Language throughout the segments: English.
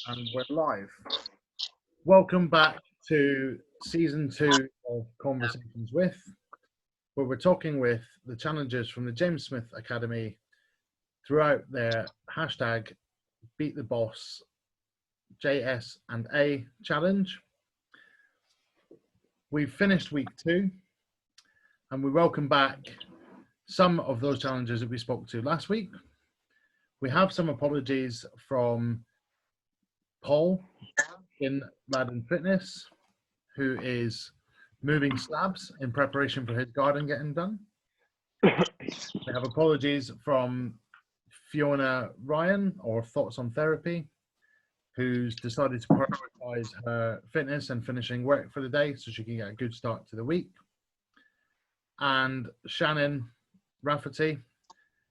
And we're live. Welcome back to season 2 of Conversations With, where we're talking with the challengers from the James Smith Academy throughout their hashtag Beattheboss JS&A challenge. We've finished week 2 and we welcome back some of those challengers that we spoke to last week. We have some apologies from Paul in Madden Fitness, who is moving slabs in preparation for his garden getting done. We have apologies from Fiona Ryan, or Thoughts on Therapy, who's decided to prioritize her fitness and finishing work for the day so she can get a good start to the week. And Shannon Rafferty,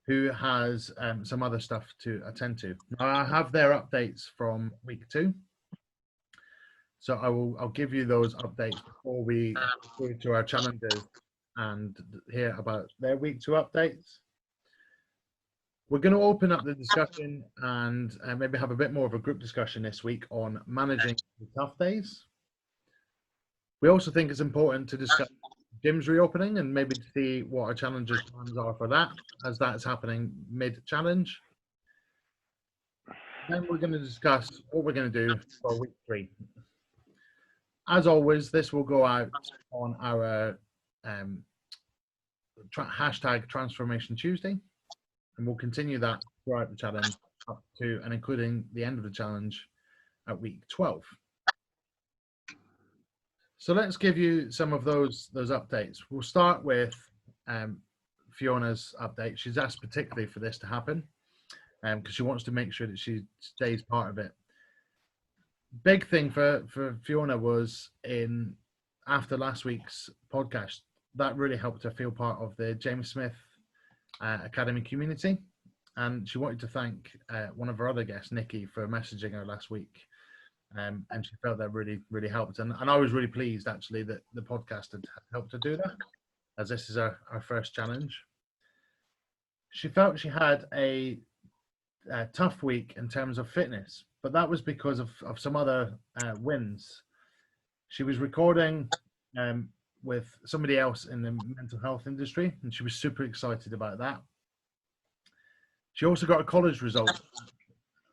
who has some other stuff to attend to. Now, I have their updates from week 2. So I'll give you those updates before we go to our challenges and hear about their week 2 updates. We're going to open up the discussion and maybe have a bit more of a group discussion this week on managing the tough days. We also think it's important to discuss gyms reopening and maybe to see what our challenges plans are for that, as that's happening mid-challenge. Then we're going to discuss what we're going to do for week 3. As always, this will go out on our hashtag Transformation Tuesday, and we'll continue that throughout the challenge up to and including the end of the challenge at week 12. So let's give you some of those updates. We'll start with Fiona's update. She's asked particularly for this to happen because she wants to make sure that she stays part of it. Big thing for Fiona was after last week's podcast, that really helped her feel part of the James Smith Academy community. And she wanted to thank one of her other guests, Nikki, for messaging her last week. And she felt that really, really helped. And I was really pleased, actually, that the podcast had helped her do that, as this is our first challenge. She felt she had a tough week in terms of fitness, but that was because of some other wins. She was recording with somebody else in the mental health industry, and she was super excited about that. She also got a college result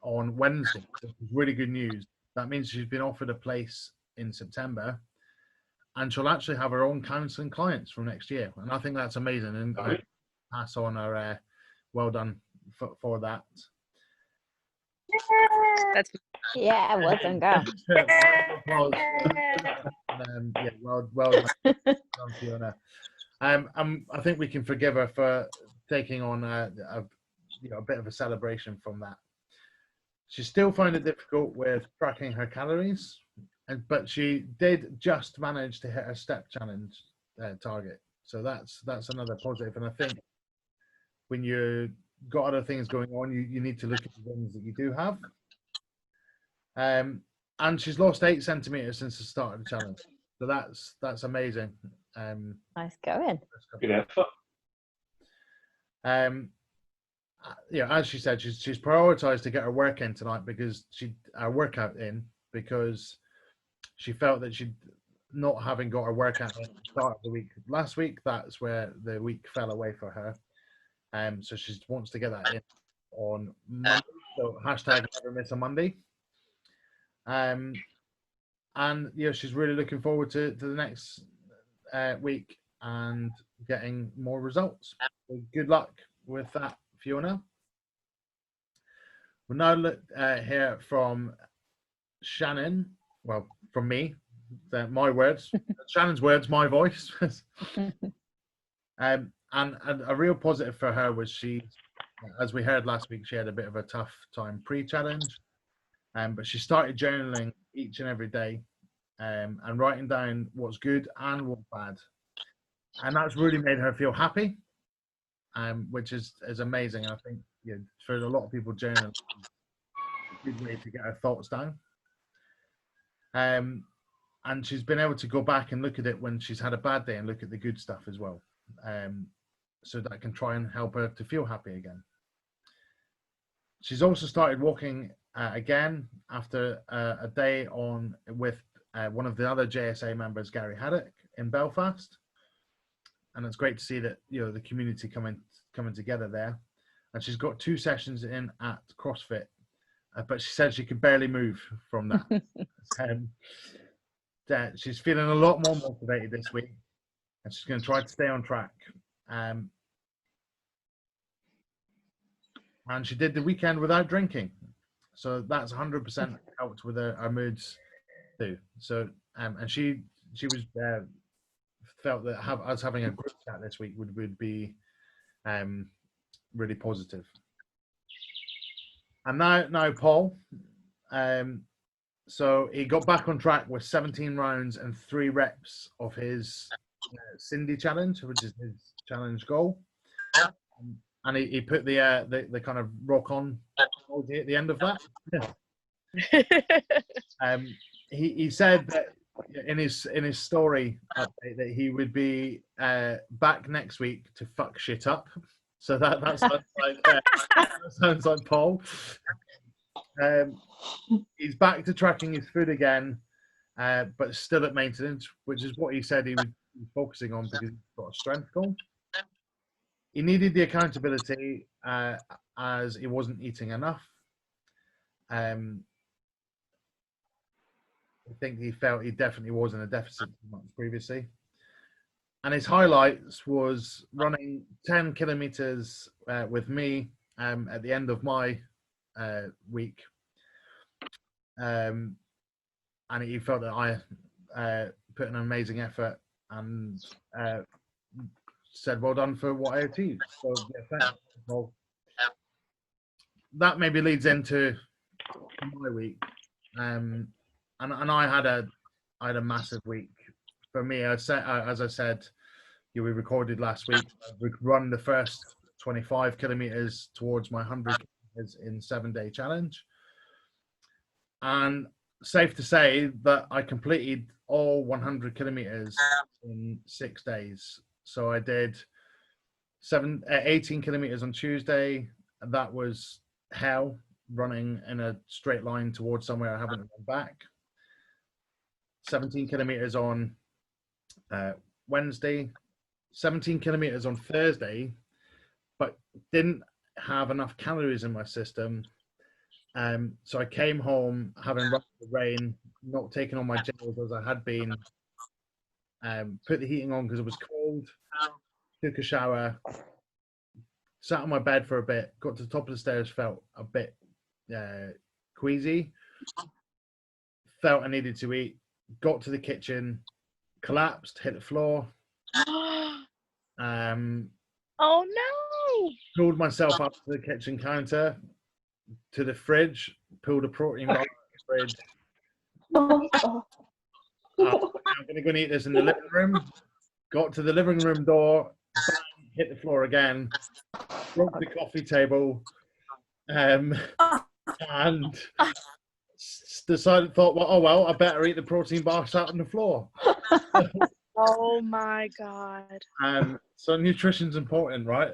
on Wednesday, which was really good news. That means she's been offered a place in September, and she'll actually have her own counselling clients from next year. And I think that's amazing. And I pass on her well done for that. Well done, girl. Well done, Fiona. I think we can forgive her for taking on a bit of a celebration from that. She still found it difficult with tracking her calories, but she did just manage to hit her step challenge target. So that's another positive. And I think when you got other things going on, you need to look at the things that you do have. And she's lost 8 centimeters since the start of the challenge. So that's amazing. Nice going. Good effort. As she said, she's prioritized to get her work in tonight because because she felt that she'd not having got her workout at the start of the week last week, that's where the week fell away for her. So she wants to get that in on Monday. So hashtag never miss a Monday. And she's really looking forward to the next week and getting more results. So good luck with that, Fiona. We'll now hear from Shannon. Well, from me. My words. Shannon's words, my voice. And a real positive for her was she, as we heard last week, she had a bit of a tough time pre-challenge. But she started journaling each and every day and writing down what's good and what's bad. And that's really made her feel happy, which is amazing. I think for a lot of people, journaling is a good way to get her thoughts down. And she's been able to go back and look at it when she's had a bad day and look at the good stuff as well. So that can try and help her to feel happy again. She's also started walking again, after a day on with one of the other JS&A members, Gary Haddock, in Belfast. And it's great to see that, you know, the community coming together there. And she's got 2 sessions in at CrossFit, but she said she could barely move from that. She's feeling a lot more motivated this week, and she's going to try to stay on track. And she did the weekend without drinking, so that's 100% helped with her moods too. So and she was felt that us having a group chat this week would be really positive. And now Paul, so he got back on track with 17 rounds and 3 reps of his Cindy challenge, which is his challenge goal. And he put the kind of rock on emoji at the end of that. He said that in his story update that he would be back next week to fuck shit up. So that sounds like Paul. He's back to tracking his food again, but still at maintenance, which is what he said he was focusing on because he's got a strength goal. He needed the accountability as he wasn't eating enough. I think he felt he definitely was in a deficit months previously. And his highlights was running 10 kilometers with me at the end of my week. And he felt that I put an amazing effort and said, well done for what I achieved. So yeah, well, that maybe leads into my week. And I had a massive week. For me, as I said, we recorded last week. We run the first 25 kilometers towards my 100 kilometers in 7-day challenge. And safe to say that I completed all 100 kilometers in 6 days. So I did 18 kilometers on Tuesday. That was hell, running in a straight line towards somewhere I haven't run back. 17 kilometers on Wednesday, 17 kilometers on Thursday, but didn't have enough calories in my system. So I came home having run in the rain, not taking on my gels as I had been, put the heating on because it was cold, took a shower, sat on my bed for a bit, got to the top of the stairs, felt a bit queasy, felt I needed to eat, got to the kitchen, collapsed, hit the floor. Oh no! Pulled myself up to the kitchen counter, to the fridge, pulled a protein bar out of the fridge. I'm going to go and eat this in the living room. Got to the living room door, bang, hit the floor again, broke the coffee table, and thought, well, I better eat the protein bar sat on the floor. Oh my God. So nutrition's important, right?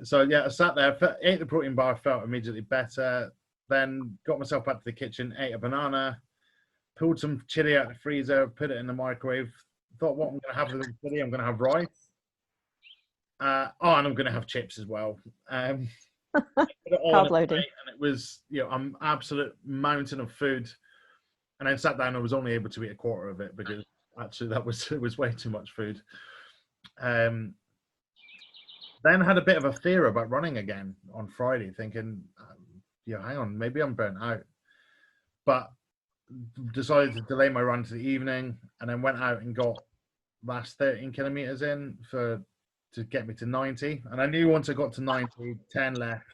So yeah, I sat there, ate the protein bar, felt immediately better. Then got myself back to the kitchen, ate a banana, pulled some chili out of the freezer, put it in the microwave. Thought, what I'm going to have with the chili? I'm going to have rice. And I'm going to have chips as well. Put it all Carb on loading. and it was, an absolute mountain of food. And then sat down. I was only able to eat a quarter of it because actually it was way too much food. Then had a bit of a fear about running again on Friday, thinking, hang on, maybe I'm burnt out. But decided to delay my run to the evening, and then went out and got last 13 kilometers in to get me to 90. And I knew once I got to 90, 10 left.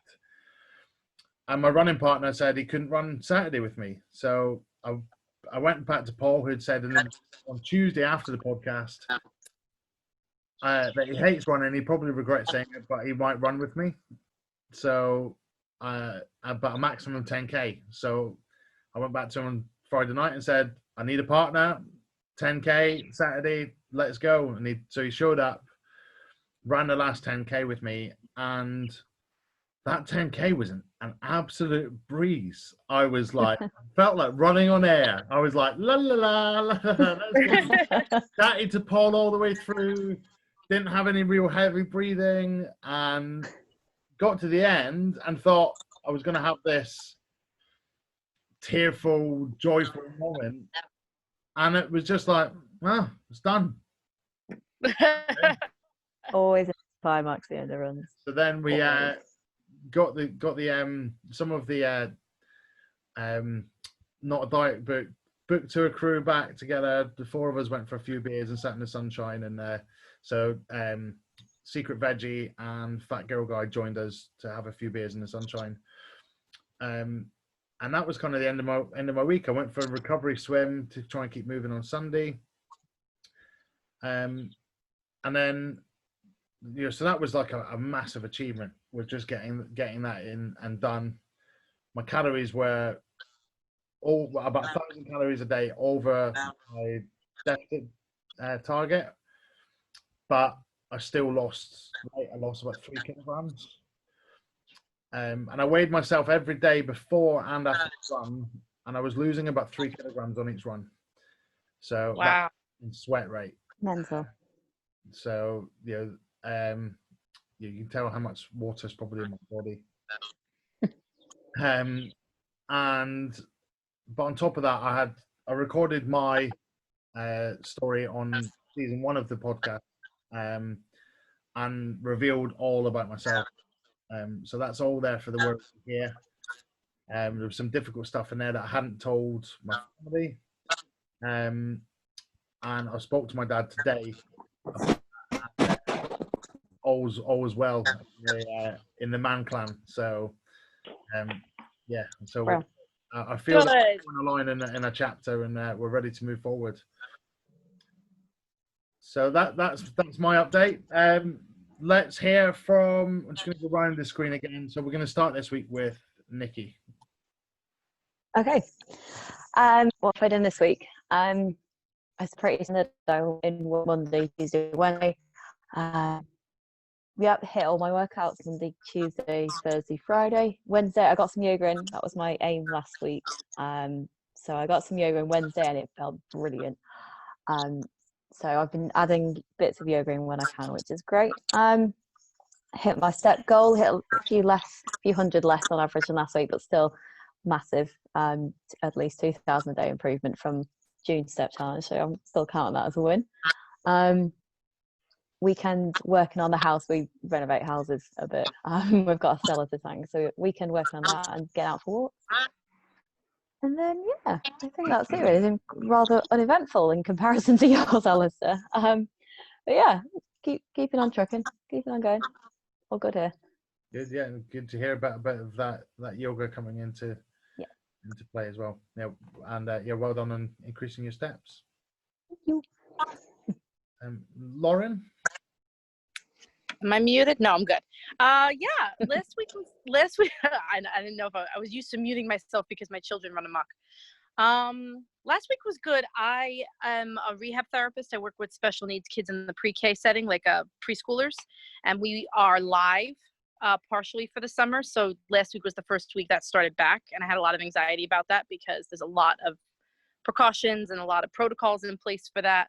And my running partner said he couldn't run Saturday with me. So I went back to Paul, who had said on Tuesday after the podcast that he hates running. He probably regrets saying it, but he might run with me. So, but a maximum 10K. So I went back to him on Friday night and said, I need a partner, 10K Saturday, let's go. And so he showed up, ran the last 10K with me, and that 10K was an absolute breeze. I was like, felt like running on air. I was like, la la la, la, la, la, let's go. Started to Paul all the way through, didn't have any real heavy breathing, and got to the end and thought I was going to have this tearful, joyful moment. And it was just like, well, it's done. Always a climax the end of runs. So then we got the some of the not a diet booked to a crew back together. The four of us went for a few beers and sat in the sunshine, and so Secret Veggie and Fat Girl Guy joined us to have a few beers in the sunshine. And that was kind of the end of my week. I went for a recovery swim to try and keep moving on Sunday. And then, so that was like a massive achievement with just getting that in and done. My calories were all about 1,000 calories a day over my deficit target, but I still lost weight. I lost about 3 kilograms. And I weighed myself every day before and after the run, and I was losing about 3 kilograms on each run. So wow, in sweat rate. Mental. So you can tell how much water's probably in my body. But on top of that, I recorded my story on season 1 of the podcast, and revealed all about myself. So that's all there for the world to hear. There was some difficult stuff in there that I hadn't told my family. And I spoke to my dad today. All's well in the Man Clan. So yeah. So wow. I feel that we're on a line in a chapter, and we're ready to move forward. So that's my update. Let's hear from. I'm just going to go around the screen again. So we're going to start this week with Nikki. Okay. What have I done this week? I was pretty standard in Monday, Tuesday, Wednesday. Hit all my workouts Monday, Tuesday, Thursday, Friday. Wednesday, I got some yoga in. That was my aim last week. So I got some yoga on Wednesday, and it felt brilliant. So I've been adding bits of yoga in when I can, which is great. Hit my step goal, hit a few hundred less on average than last week, but still massive. At least 2,000 a day improvement from June step challenge. So I'm still counting that as a win. Weekend working on the house. We renovate houses a bit. We've got a cellar to tank, so weekend working on that and get out for walks. And then, yeah, I think that's it. Really, rather uneventful in comparison to yours, Alistair. But yeah, keeping on trucking, keeping on going. All good here. Good, yeah, good to hear about a bit of that yoga coming into play as well. Yeah, and well done on increasing your steps. Thank you. Lauren. Am I muted? No, I'm good. Yeah, last week I didn't know if I was used to muting myself because my children run amok. Last week was good. I am a rehab therapist. I work with special needs kids in the pre-K setting, like preschoolers, and we are live partially for the summer. So last week was the first week that started back, and I had a lot of anxiety about that because there's a lot of precautions and a lot of protocols in place for that.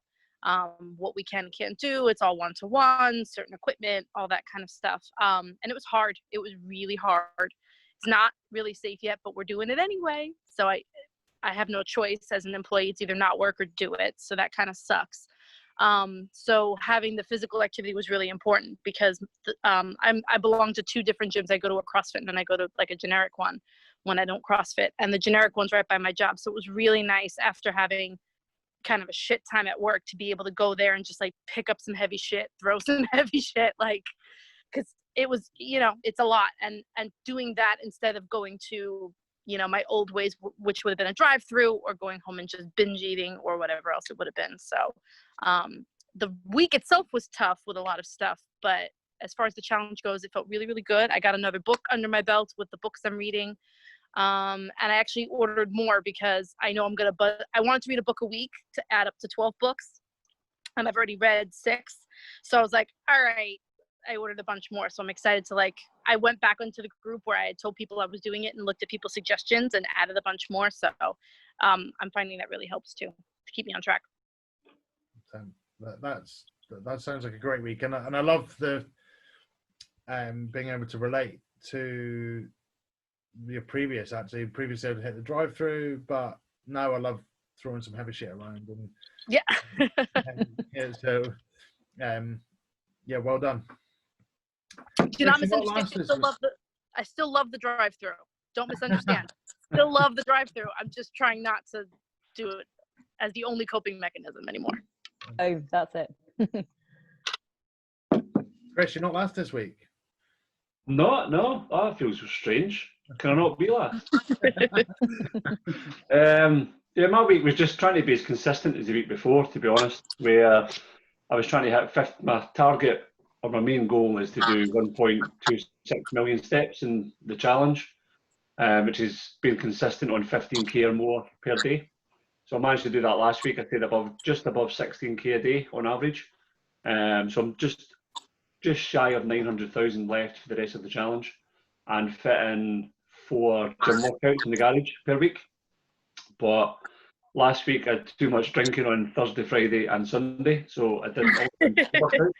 What we can and can't do. It's all one-to-one, certain equipment, all that kind of stuff. And it was hard. It was really hard. It's not really safe yet, but we're doing it anyway. So I have no choice as an employee. It's either not work or do it. So that kind of sucks. So having the physical activity was really important because I belong to 2 different gyms. I go to a CrossFit and then I go to like a generic one when I don't CrossFit. And the generic one's right by my job. So it was really nice after having kind of a shit time at work to be able to go there and just like pick up some heavy shit, throw some heavy shit, like, because it was, it's a lot. And doing that instead of going to, my old ways, which would have been a drive-through or going home and just binge eating or whatever else it would have been. So the week itself was tough with a lot of stuff, but as far as the challenge goes, it felt really, really good. I got another book under my belt with the books I'm reading. And I actually ordered more because I know I wanted to read a book a week to add up to 12 books, and I've already read 6. So I was like, all right, I ordered a bunch more. So I'm excited to I went back into the group where I had told people I was doing it and looked at people's suggestions and added a bunch more. So I'm finding that really helps too, to keep me on track. That sounds like a great week. And I love the being able to relate to your previously able to hit the drive through, but now I love throwing some heavy shit around and Yeah. so yeah, well done. Do not misunderstand. I still love the drive through. Don't misunderstand. Still love the drive through. I'm just trying not to do it as the only coping mechanism anymore. Oh, that's it. Chris, you're not last this week. No, that feels strange. Can I not be last? Yeah, my week was just trying to be as consistent as the week before, to be honest, where I was trying to hit my target, or my main goal is to do 1.26 million steps in the challenge, which has been consistent on 15k or more per day. So I managed to do that last week. I stayed just above 16k a day on average. So I'm just shy of 900,000 left for the rest of the challenge, and fit in 4 gym workouts in the garage per week. But last week I had too much drinking on Thursday, Friday and Sunday, so I didn't work out.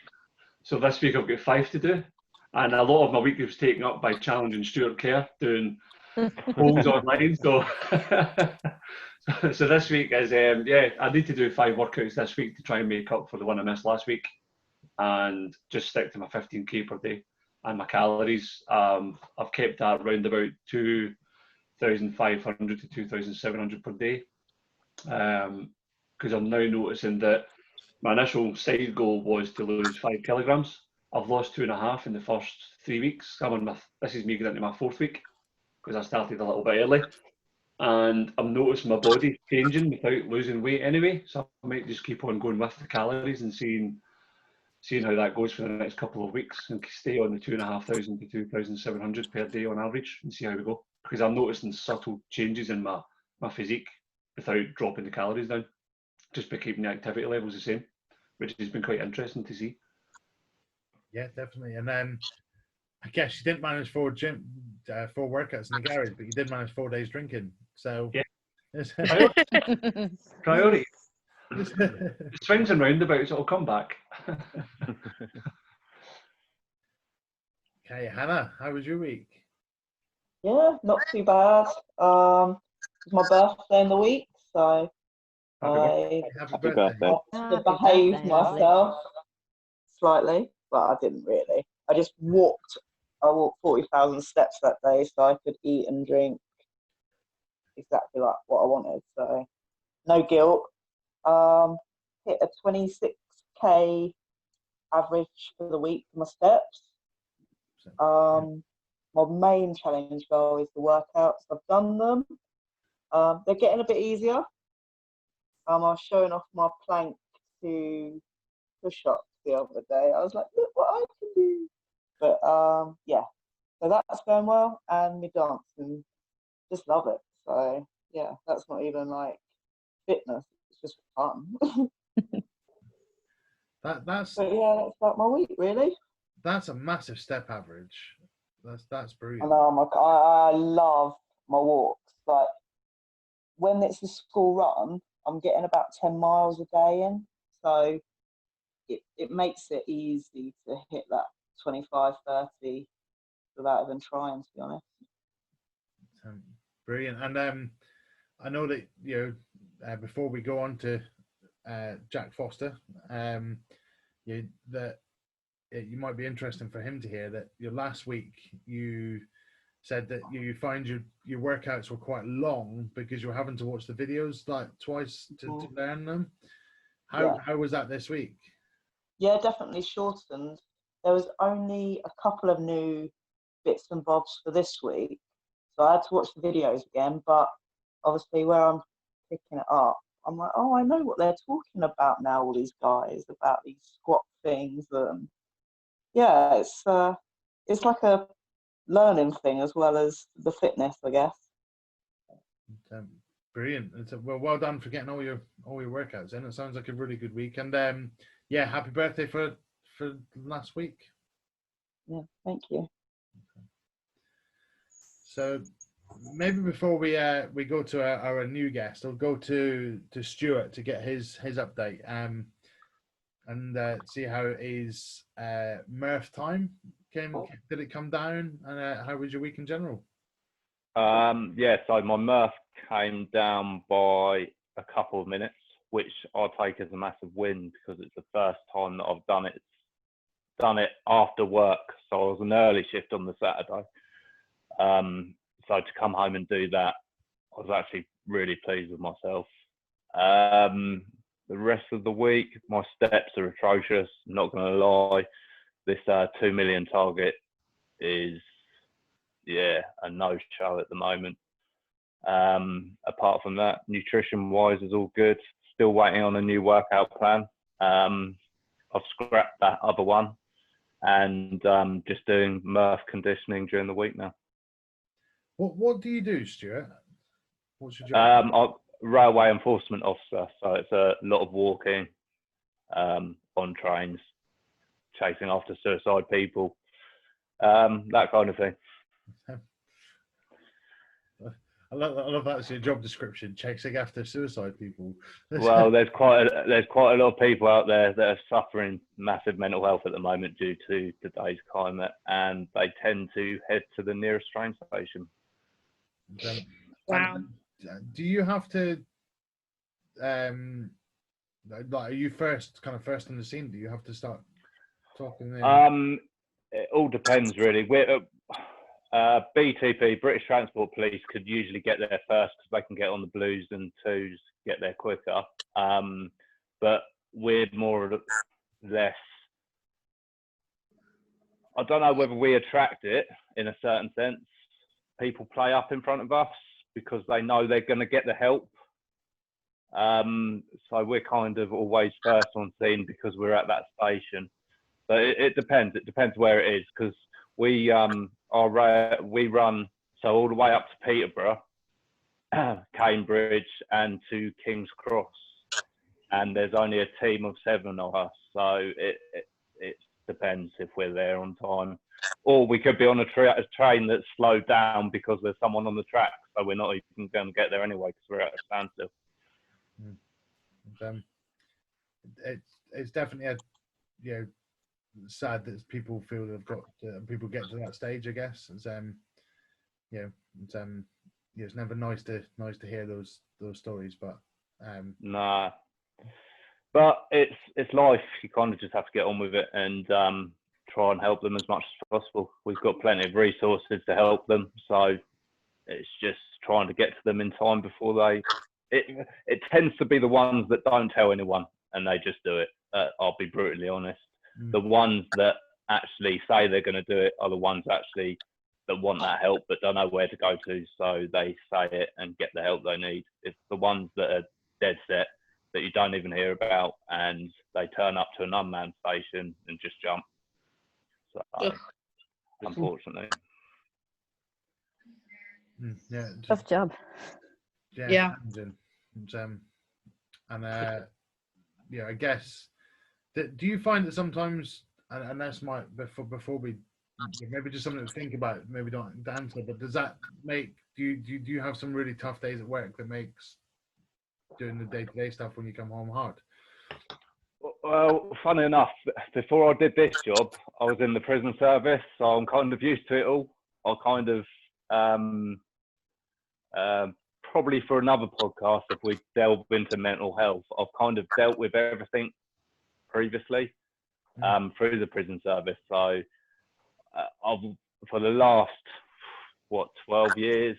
So this week I've got 5 to do, and a lot of my week was taken up by challenging Stuart Kerr doing polls online. So so this week is I need to do 5 workouts this week to try and make up for the one I missed last week, and just stick to my 15k per day. And my calories, I've kept that around about 2,500 to 2,700 per day, because I'm now noticing that my initial side goal was to lose 5 kilograms. I've lost 2.5 in the first 3 weeks. This is me getting into my 4th week, because I started a little bit early, and I'm noticing my body changing without losing weight anyway. So I might just keep on going with the calories and seeing how that goes for the next couple of weeks, and stay on the 2,500 to 2,700 per day on average, and see how we go. Because I'm noticing subtle changes in my physique without dropping the calories down, just by keeping the activity levels the same, which has been quite interesting to see. Yeah, definitely. And then I guess you didn't manage 4 workouts in the garage, but you did manage 4 days drinking. So yeah. Priority. Swings and roundabouts, it'll come back. Okay, Hannah, how was your week? Yeah, not too bad. It's my birthday in the week, so I Happy birthday. to behave myself slightly, but I didn't really. I walked 40,000 steps that day, so I could eat and drink exactly like what I wanted. So no guilt. Hit a 26k average for the week for my steps. My main challenge goal is the workouts. I've done them. They're getting a bit easier. I was showing off my plank to push-ups the other day. I was like, look what I can do. But yeah, so that's going well, and me dancing, just love it. So yeah, that's not even like fitness, it's just fun. That's But yeah, that's like my week really. That's a massive step average. That's brilliant. I love my walks. Like when it's a school run, I'm getting about 10 miles a day in, so it makes it easy to hit that 25, 30 without even trying, to be honest. Brilliant. And I know that before we go on to Jack Foster, that you might be interesting for him to hear that last week you said that you find your workouts were quite long because you were having to watch the videos like twice to learn them. How was that this week? Yeah, definitely shortened. There was only a couple of new bits and bobs for this week, so I had to watch the videos again. But obviously where I'm picking it up, I'm like, oh, I know what they're talking about now, all these guys, about these squat things. Yeah, it's like a learning thing as well as the fitness, I guess. Brilliant. Well done for getting all your workouts in. It sounds like a really good week. And yeah, happy birthday for last week. Yeah, thank you. So maybe before we go to our new guest, I'll go to Stuart to get his update and see how his Murph time came. Did it come down? And how was your week in general? Yeah, so my Murph came down by a couple of minutes, which I take as a massive win because it's the first time that I've done it after work. So I was an early shift on the Saturday. So to come home and do that, I was actually really pleased with myself. The rest of the week, my steps are atrocious. I'm not going to lie. This 2 million target is, a no-show at the moment. Apart from that, nutrition-wise is all good. Still waiting on a new workout plan. I've scrapped that other one and just doing Murph conditioning during the week now. What do you do, Stuart? What's your job? I'm railway enforcement officer, so it's a lot of walking on trains, chasing after suicide people, that kind of thing. I love that's your job description, chasing after suicide people. Well, there's quite a lot of people out there that are suffering massive mental health at the moment due to today's climate, and they tend to head to the nearest train station. Wow. Do you have to like, are you first on the scene? Do you have to start talking then? It all depends really. We're BTP, British Transport Police, could usually get there first because they can get on the blues and twos, get there quicker. But we're more or less, I don't know whether we attract it in a certain sense. People play up in front of us because they know they're going to get the help. So we're kind of always first on scene because we're at that station. But it depends. It depends where it is because we run so all the way up to Peterborough, Cambridge, and to King's Cross, and there's only a team of 7 of us. So it depends if we're there on time, or we could be on a train that's slowed down because there's someone on the track, so we're not even going to get there anyway because we're at a standstill. It's definitely sad that people feel they've got people get to that stage. I guess it's it's never nice to hear those stories, but nah. But it's life. You kind of just have to get on with it and try and help them as much as possible. We've got plenty of resources to help them, so it's just trying to get to them in time before they. It tends to be the ones that don't tell anyone and they just do it. I'll be brutally honest. The ones that actually say they're going to do it are the ones actually that want that help but don't know where to go to, so they say it and get the help they need. It's the ones that are dead set that you don't even hear about and they turn up to an unmanned station and just jump. So, unfortunately. Tough job. Yeah. I guess. Do you find that sometimes, and that's before we maybe just something to think about, maybe don't answer, but does that make do you have some really tough days at work that makes doing the day-to-day stuff when you come home hard? Well, funny enough, before I did this job, I was in the prison service, so I'm kind of used to it all. I kind of probably for another podcast, if we delve into mental health, I've kind of dealt with everything previously through the prison service. So for the last 12 years,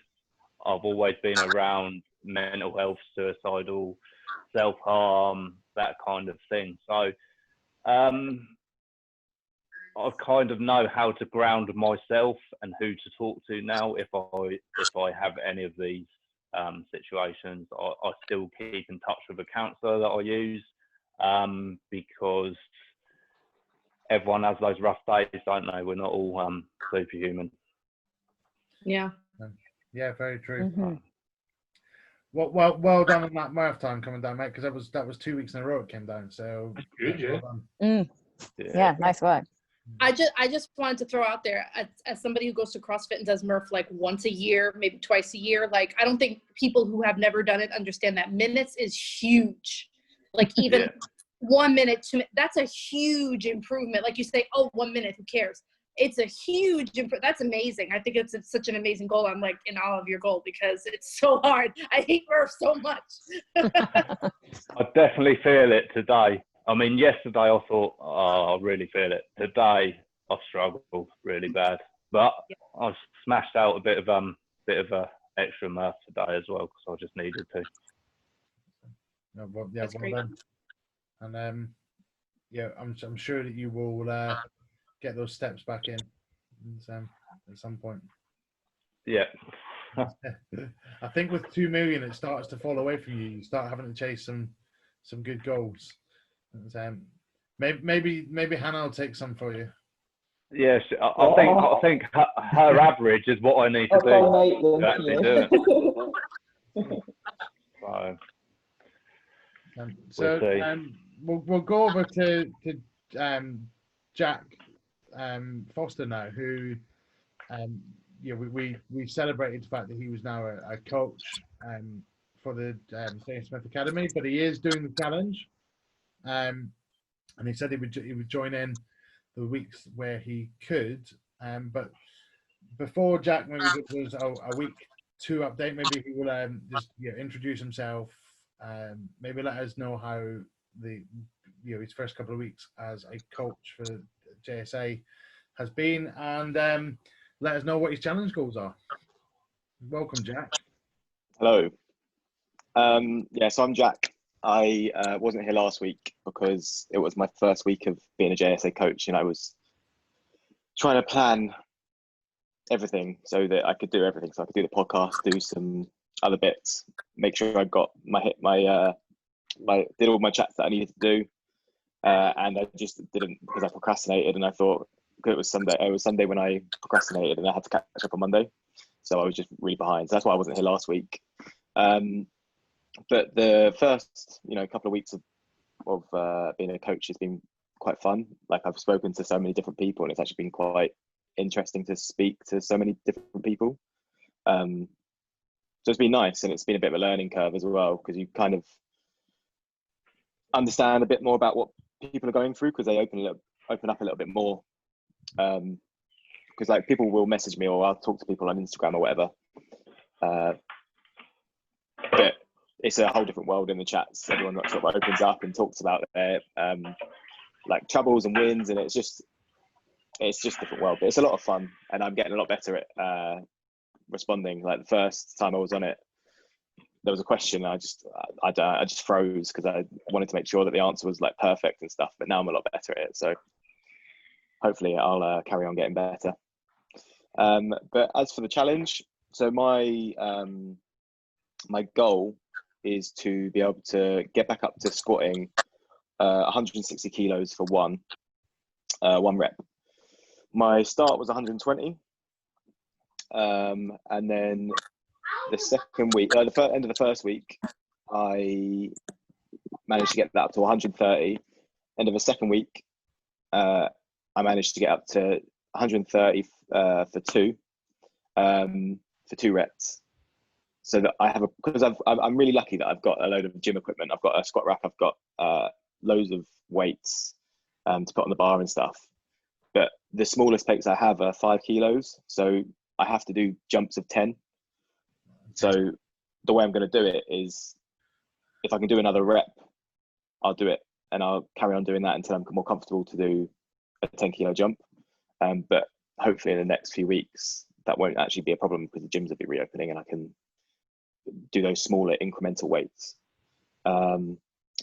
I've always been around mental health, suicidal, self-harm, that kind of thing. So I kind of know how to ground myself and who to talk to now if I have any of these situations. I still keep in touch with a counsellor that I use because everyone has those rough days, don't they? We're not all superhuman. Yeah. Yeah, very true. Well done on that Murph time coming down, mate, because that was 2 weeks in a row it came down. So good, yeah. well Yeah, nice work. I just wanted to throw out there, as somebody who goes to CrossFit and does Murph like once a year, maybe twice a year, like I don't think people who have never done it understand that minutes is huge. Like even 1 minute, 2 minutes, that's a huge improvement. Like you say, oh, 1 minute, who cares? It's a huge improvement. That's amazing. I think it's such an amazing goal. I'm like in awe of your goal because it's so hard. I hate Murph so much. I definitely feel it today. I mean, yesterday I thought, oh, I really feel it. Today I struggled really bad, but I smashed out a bit of extra Murph today as well because I just needed to. No, well, yeah, That's well great. done. And yeah, I'm sure that you will get those steps back in at some point. Yeah. I think with 2 million, it starts to fall away from you. You start having to chase some good goals. And, maybe Hannah will take some for you. Yes, I think her average is what I need to do to actually do it. So we'll go over to Jack Foster now, who we celebrated the fact that he was now a coach for the St. Smith Academy, but he is doing the challenge, and he said he would join in the weeks where he could. But before Jack maybe gives us a week 2 update, maybe he will just introduce himself, maybe let us know how his first couple of weeks as a coach for JS&A has been, and let us know what his challenge goals are. Welcome, Jack. Hello. So I'm Jack. I wasn't here last week because it was my first week of being a JS&A coach, and I was trying to plan everything so that I could do everything. So I could do the podcast, do some other bits, make sure I got did all my chats that I needed to do, and I just didn't because I procrastinated, and I thought it was Sunday. It was Sunday when I procrastinated, and I had to catch up on Monday, so I was just really behind. So that's why I wasn't here last week. But the first, couple of weeks of being a coach has been quite fun. Like I've spoken to so many different people, and it's actually been quite interesting to speak to so many different people. So it's been nice, and it's been a bit of a learning curve as well, because you kind of understand a bit more about what people are going through, because they open up a little bit more. Because like people will message me, or I'll talk to people on Instagram or whatever. But it's a whole different world in the chats. Everyone sort of opens up and talks about their like troubles and wins, and it's just a different world. But it's a lot of fun, and I'm getting a lot better at responding. Like the first time I was on it, there was a question, and I just froze because I wanted to make sure that the answer was like perfect and stuff. But now I'm a lot better at it, so hopefully I'll carry on getting better. But as for the challenge, so my goal is to be able to get back up to squatting 160 kilos for one rep. My start was 120, and then the second week, end of the first week, I managed to get that up to 130. End of the second week, I managed to get up to 130 for two reps. So that I have because I'm really lucky that I've got a load of gym equipment. I've got a squat rack. I've got loads of weights to put on the bar and stuff. But the smallest plates I have are 5 kilos. So I have to do jumps of 10. So the way I'm going to do it is, if I can do another rep, I'll do it, and I'll carry on doing that until I'm more comfortable to do a 10 kilo jump. But hopefully in the next few weeks, that won't actually be a problem, because the gyms will be reopening and I can do those smaller incremental weights. And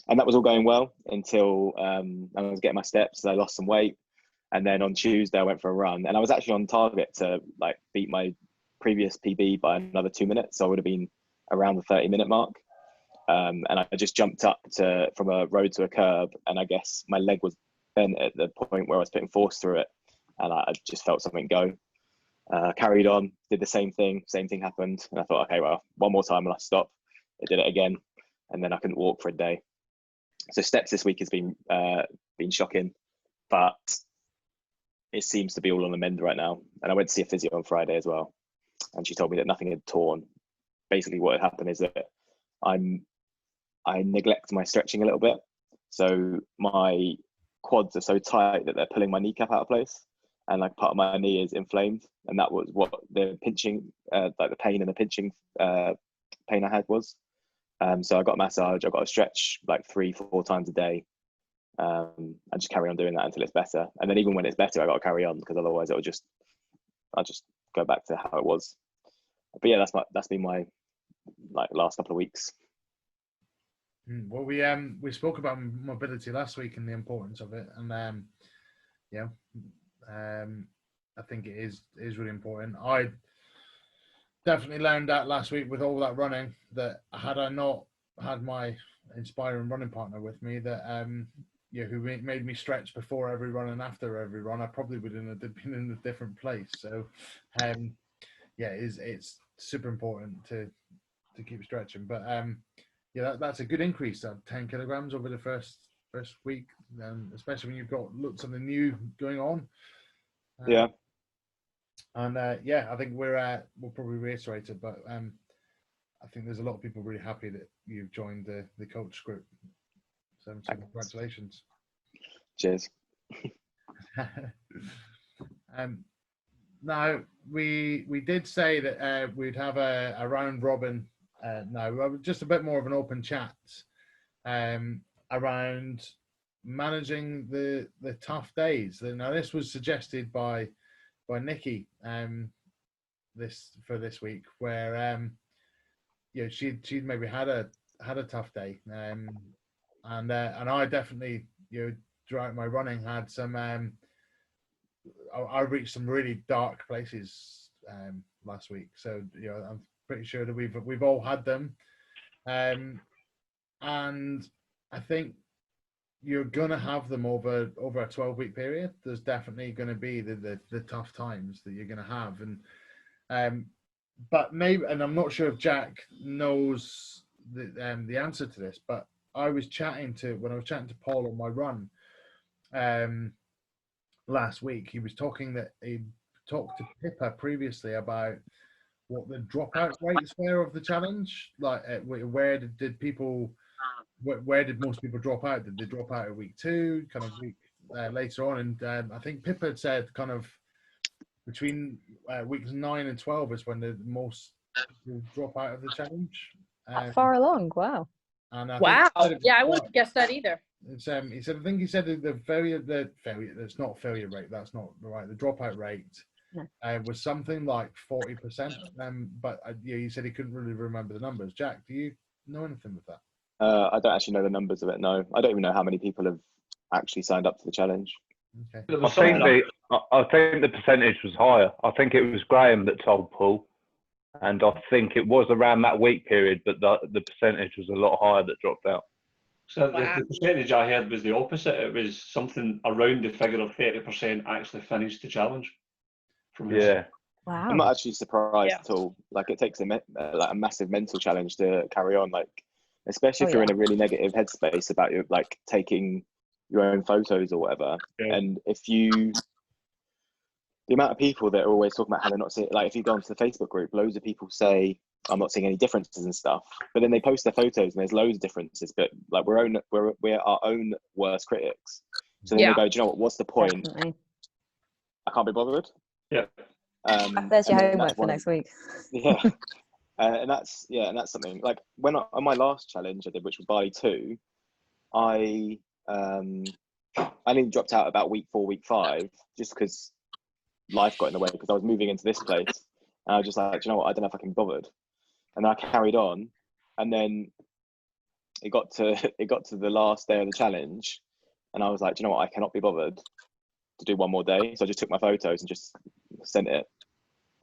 that was all going well until I was getting my steps. I lost some weight, and then on Tuesday I went for a run, and I was actually on target to like beat my previous PB by another 2 minutes. So I would have been around the 30-minute mark. And I just jumped up from a road to a curb, and I guess my leg was bent at the point where I was putting force through it, and I just felt something go. Carried on, did the same thing happened, and I thought, okay, well, one more time and I stop. I did it again, and then I couldn't walk for a day. So steps this week has been shocking, but it seems to be all on the mend right now. And I went to see a physio on Friday as well, and she told me that nothing had torn. Basically, what had happened is that I neglect my stretching a little bit, so my quads are so tight that they're pulling my kneecap out of place, and like part of my knee is inflamed, and that was what the pinching, like the pain and the pinching pain I had was. So I got a massage, I got a stretch like 3-4 times a day. I just carry on doing that until it's better, and then even when it's better, I got to carry on, because otherwise I'll just go back to how it was. But yeah, that's been my like last couple of weeks. Well, we spoke about mobility last week and the importance of it, and I think it is really important. I definitely learned that last week with all that running, that had I not had my inspiring running partner with me, that who made me stretch before every run and after every run, I probably would have been in a different place. So it's super important to keep stretching. But that's a good increase, 10 kilograms over the first week, especially when you've got something new going on. Yeah. And I think we'll probably reiterate it, but I think there's a lot of people really happy that you've joined the coach group. So congratulations. Cheers. Now we did say that we'd have a round robin. No, just a bit more of an open chat around managing the tough days. Now this was suggested by Nikki this week, where she'd maybe had a tough day, and I definitely throughout my running had some I reached some really dark places last week. So I'm pretty sure that we've all had them, and I think you're gonna have them over a 12-week period. There's definitely going to be the tough times that you're going to have, and but maybe, and I'm not sure if Jack knows the answer to this, but when I was chatting to Paul on my run last week, he was talking that he talked to Pippa previously about what the dropout rates were of the challenge. Like, where did most people drop out? Did they drop out at week 2, kind of week later on? And I think Pippa had said kind of between weeks 9 and 12 is when the most people drop out of the challenge. Far along, wow. And I I wouldn't have guessed that either. He said the failure, it's not failure rate, that's not right. The dropout rate was something like 40%. But he said he couldn't really remember the numbers. Jack, do you know anything with that? I don't actually know the numbers of it. No, I don't even know how many people have actually signed up to the challenge. Okay. I think the percentage was higher. I think it was Graham that told Paul, and I think it was around that week period, but the percentage was a lot higher that dropped out. So the percentage I heard was the opposite. It was something around the figure of 30% actually finished the challenge. Yeah. Wow. I'm not actually surprised at all. Like, it takes a massive mental challenge to carry on. Like, especially if you're in a really negative headspace about your taking your own photos or whatever. Yeah. And the amount of people that are always talking about how they're not seeing, like, if you go onto the Facebook group, loads of people say, I'm not seeing any differences and stuff. But then they post their photos and there's loads of differences. But like, we're our own worst critics. So then they go, do you know what? What's the point? Definitely. I can't be bothered. Yeah. There's your homework for next week. Yeah. And that's something like on my last challenge I did, which was Bali 2, I only dropped out about week 4, week 5, just because life got in the way, because I was moving into this place, and I was just like, you know what, I don't know if I can be bothered. And then I carried on, and then it got to the last day of the challenge, and I was like, you know what, I cannot be bothered to do one more day. So I just took my photos and just sent it.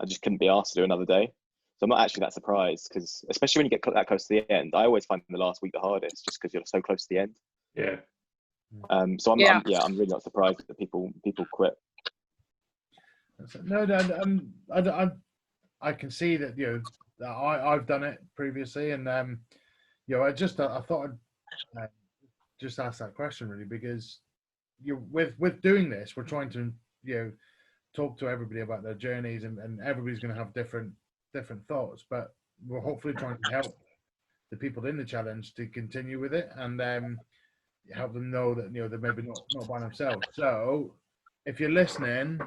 I just couldn't be asked to do another day. So I'm not actually that surprised, because especially when you get that close to the end, I always find the last week the hardest, just because you're so close to the end. Yeah. So I'm really not surprised that people quit. No, I can see that I've done it previously, and I thought I'd just ask that question really, because with doing this, we're trying to talk to everybody about their journeys, and everybody's going to have different thoughts, but we're hopefully trying to help the people in the challenge to continue with it, and help them know that they're maybe not by themselves. So if you're listening,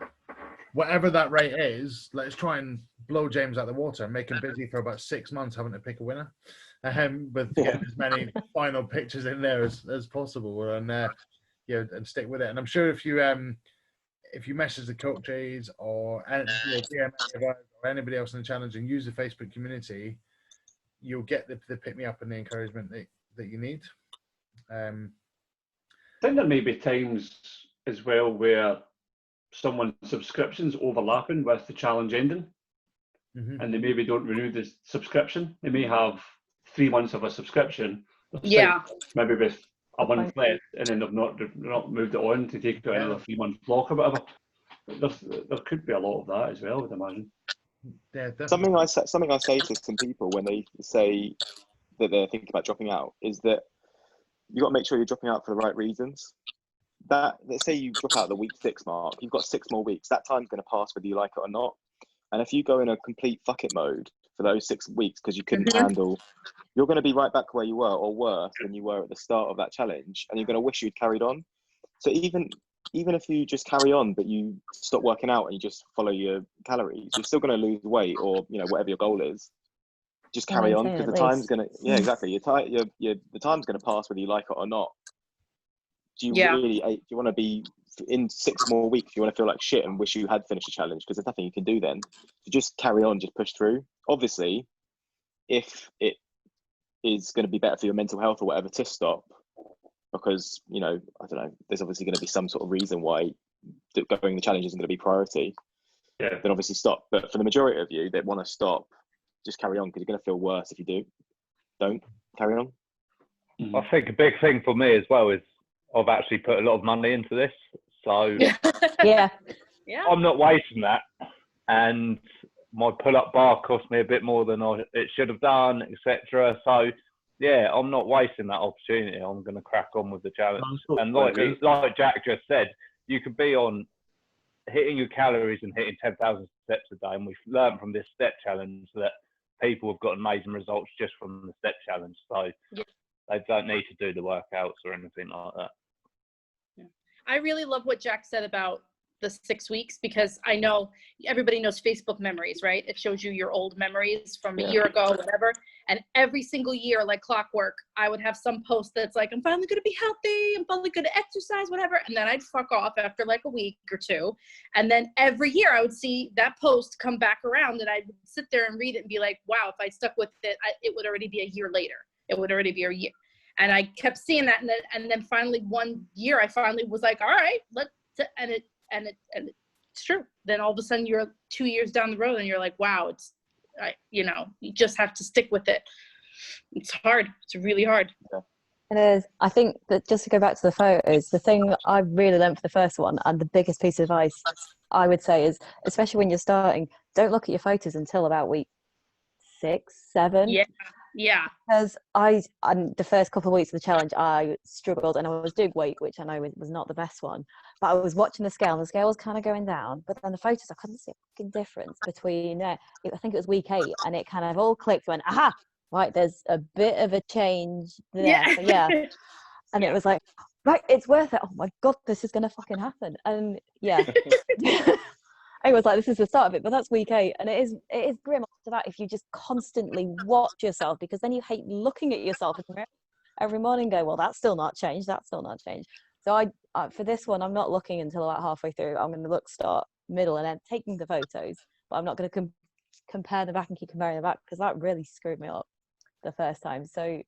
whatever that rate is, let's try and blow James out of the water and make him busy for about 6 months having to pick a winner, with getting as many final pictures in there as possible, and and stick with it. And I'm sure if you message the coaches or DM or anybody else in the challenge and use the Facebook community, you'll get the pick me up and the encouragement that you need. I think there may be times as well where someone's subscription's overlapping with the challenge ending, and they maybe don't renew the subscription. They may have 3 months of a subscription, maybe with a month left, and then they've not moved it on to take it to another 3-month block or whatever. There could be a lot of that as well, I would imagine. Yeah, something I say to some people when they say that they're thinking about dropping out is that you got to make sure you're dropping out for the right reasons. That, let's say you drop out at the week 6 mark, you've got 6 more weeks. That time's going to pass whether you like it or not. And if you go in a complete fuck it mode for those 6 weeks because you couldn't handle, you're going to be right back where you were, or worse than you were at the start of that challenge, and you're going to wish you'd carried on. So even if you just carry on, but you stop working out and you just follow your calories, you're still going to lose weight, or whatever your goal is. Just carry on, because the time's going to exactly. The time's going to pass whether you like it or not. Do you want to be in 6 more weeks? You want to feel like shit and wish you had finished the challenge, because there's nothing you can do then. So just carry on, just push through. Obviously, if it is going to be better for your mental health or whatever to stop, because I don't know, there's obviously going to be some sort of reason why going the challenge isn't going to be priority. Yeah. Then obviously stop. But for the majority of you that want to stop, just carry on, because you're going to feel worse if you do. Don't carry on. I think a big thing for me as well is I've actually put a lot of money into this, so Yeah. I'm not wasting that. And my pull-up bar cost me a bit more than it should have done, etc. So yeah, I'm not wasting that opportunity. I'm going to crack on with the challenge. And like Jack just said, you could be on hitting your calories and hitting 10,000 steps a day. And we've learned from this step challenge that people have got amazing results just from the step challenge. So they don't need to do the workouts or anything like that. I really love what Jack said about the 6 weeks, because I know everybody knows Facebook memories, right? It shows you your old memories from a year ago, whatever. And every single year, like clockwork, I would have some post that's like, I'm finally going to be healthy. I'm finally going to exercise, whatever. And then I'd fuck off after like a week or two. And then every year I would see that post come back around, and I would sit there and read it and be like, wow, if I stuck with it, it would already be a year later. It would already be a year. And I kept seeing that. And then finally one year I finally was like, all right, and it's true. Then all of a sudden you're 2 years down the road and you're like, wow, you just have to stick with it. It's hard. It's really hard. It is. I think that, just to go back to the photos, the thing I really learned for the first one, and the biggest piece of advice I would say is, especially when you're starting, don't look at your photos until about week 6, 7. Yeah. Because the first couple of weeks of the challenge, I struggled, and I was doing weight, which I know was not the best one. But I was watching the scale, and the scale was kind of going down. But then the photos, I couldn't see a fucking difference between, I think it was week 8, and it kind of all clicked, went, aha, right, there's a bit of a change there. Yeah. So, and it was like, right, it's worth it. Oh my God, this is going to fucking happen. And I was like, this is the start of it, but that's week 8, and it is grim after that if you just constantly watch yourself, because then you hate looking at yourself every morning and go, well, that's still not changed, So I for this one, I'm not looking until about halfway through. I'm going to look start, middle, and then taking the photos, but I'm not going to compare them back and keep comparing them back, because that really screwed me up the first time. So,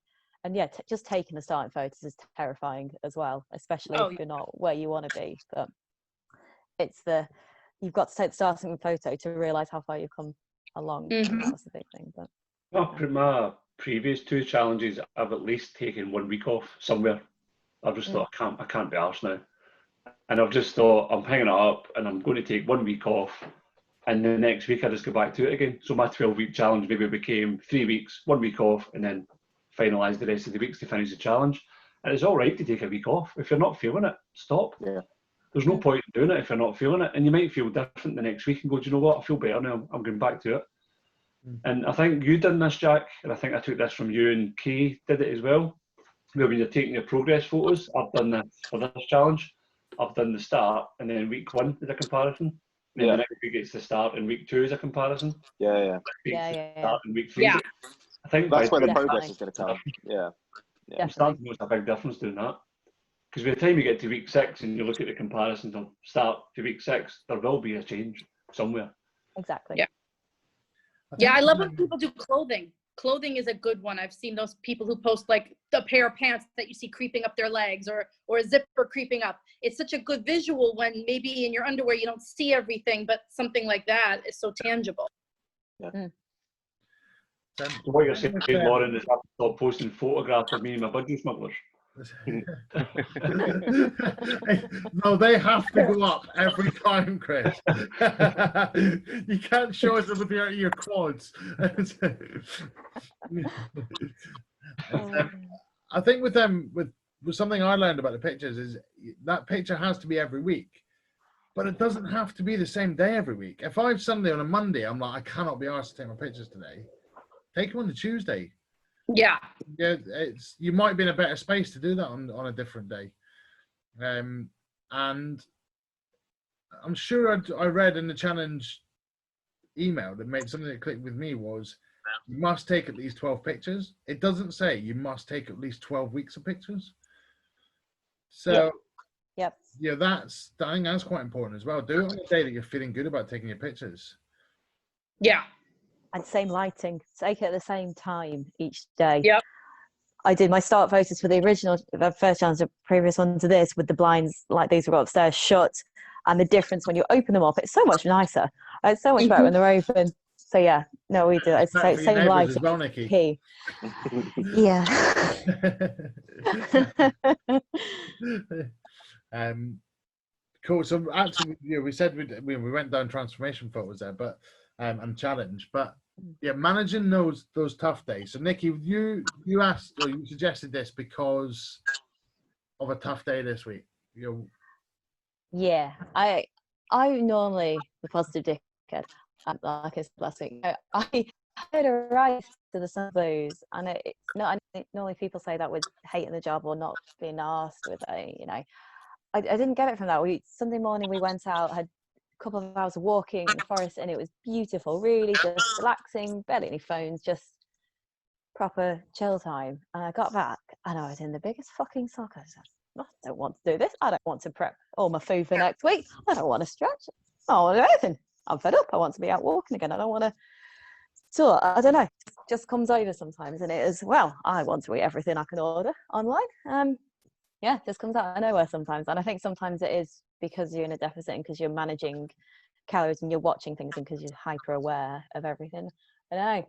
and just taking the starting photos is terrifying as well, especially if you're not where you want to be. But you've got to take the starting photo to realise how far you've come along. That's the big thing. But my previous 2 challenges, I've at least taken 1 week off somewhere. I've just thought, I can't be arsed now. And I've just thought, I'm hanging it up and I'm going to take 1 week off. And the next week I just go back to it again. So my 12-week challenge maybe became 3 weeks, 1 week off, and then finalise the rest of the weeks to finish the challenge. And it's all right to take a week off. If you're not feeling it, stop. Yeah. there's no point in doing it if you're not feeling it. And you might feel different the next week and go, do you know what? I feel better now. I'm going back to it. And I think you done this, Jack, and I think I took this from you, and Kay did it as well. Where when you're taking your progress photos, I've done this for this challenge. I've done the start, and then week 1 is a comparison. And then the next week it's the start, and week 2 is a comparison. Yeah. Start and week 3. Yeah. I think That's where the Definitely. progress is going to come. Yeah. I'm starting to notice a big difference doing that. Because by the time you get to week 6 and you look at the comparisons of start to week 6, there will be a change somewhere. Exactly. Yeah. Yeah, I love when people do clothing. Clothing is a good one. I've seen those people who post like the pair of pants that you see creeping up their legs, or a zipper creeping up. It's such a good visual when maybe in your underwear you don't see everything, but something like that is so tangible. Yeah. So what you're saying, Lauren, is I have to stop posting photographs of me and my budgie smugglers. No, they have to go up every time, Chris. You can't show us with your quads. I think with them, with something I learned about the pictures is that picture has to be every week, but it doesn't have to be the same day every week. If I have Sunday on a Monday, I'm like, I cannot be asked to take my pictures today. Take them on the Tuesday. Yeah. Yeah, you might be in a better space to do that on a different day. And I'm sure I read in the challenge email that made something that clicked with me was you must take at least 12 pictures. It doesn't say you must take at least 12 weeks of pictures. So yeah, I think that's quite important as well. Do it on the day that you're feeling good about taking your pictures. Yeah. And same lighting, take it at the same time each day. Yep. I did my start photos for the original, the first challenge, the previous one to this, with the blinds like these were upstairs shut, and the difference when you open them up, it's so much nicer. It's so much better when they're open. So yeah, no, we do. It's the same lighting. Well, Nikki. Key. Yeah. Cool. So actually, we said we went down transformation photos there, but and challenge, but yeah, managing those tough days. So Nikki, you asked or you suggested this because of a tough day this week. Yeah, I normally the positive dickhead. Like I said last week, I had a rise to the sun blues, and it's not. I think normally people say that with hating the job or not being asked with I didn't get it from that. Sunday morning we went out, had a couple of hours of walking in the forest, and it was beautiful, really just relaxing, barely any phones, just proper chill time. And I got back and I was in the biggest fucking sock. I said, I don't want to do this. I don't want to prep all my food for next week. I don't want to stretch. I don't want to do anything. I'm fed up. I want to be out walking again. I don't want to. So I don't know. It just comes over sometimes, and it is, well, I want to eat everything I can order online. Yeah, just comes out of nowhere sometimes. And I think sometimes it is because you're in a deficit and because you're managing calories and you're watching things and because you're hyper aware of everything. I don't know.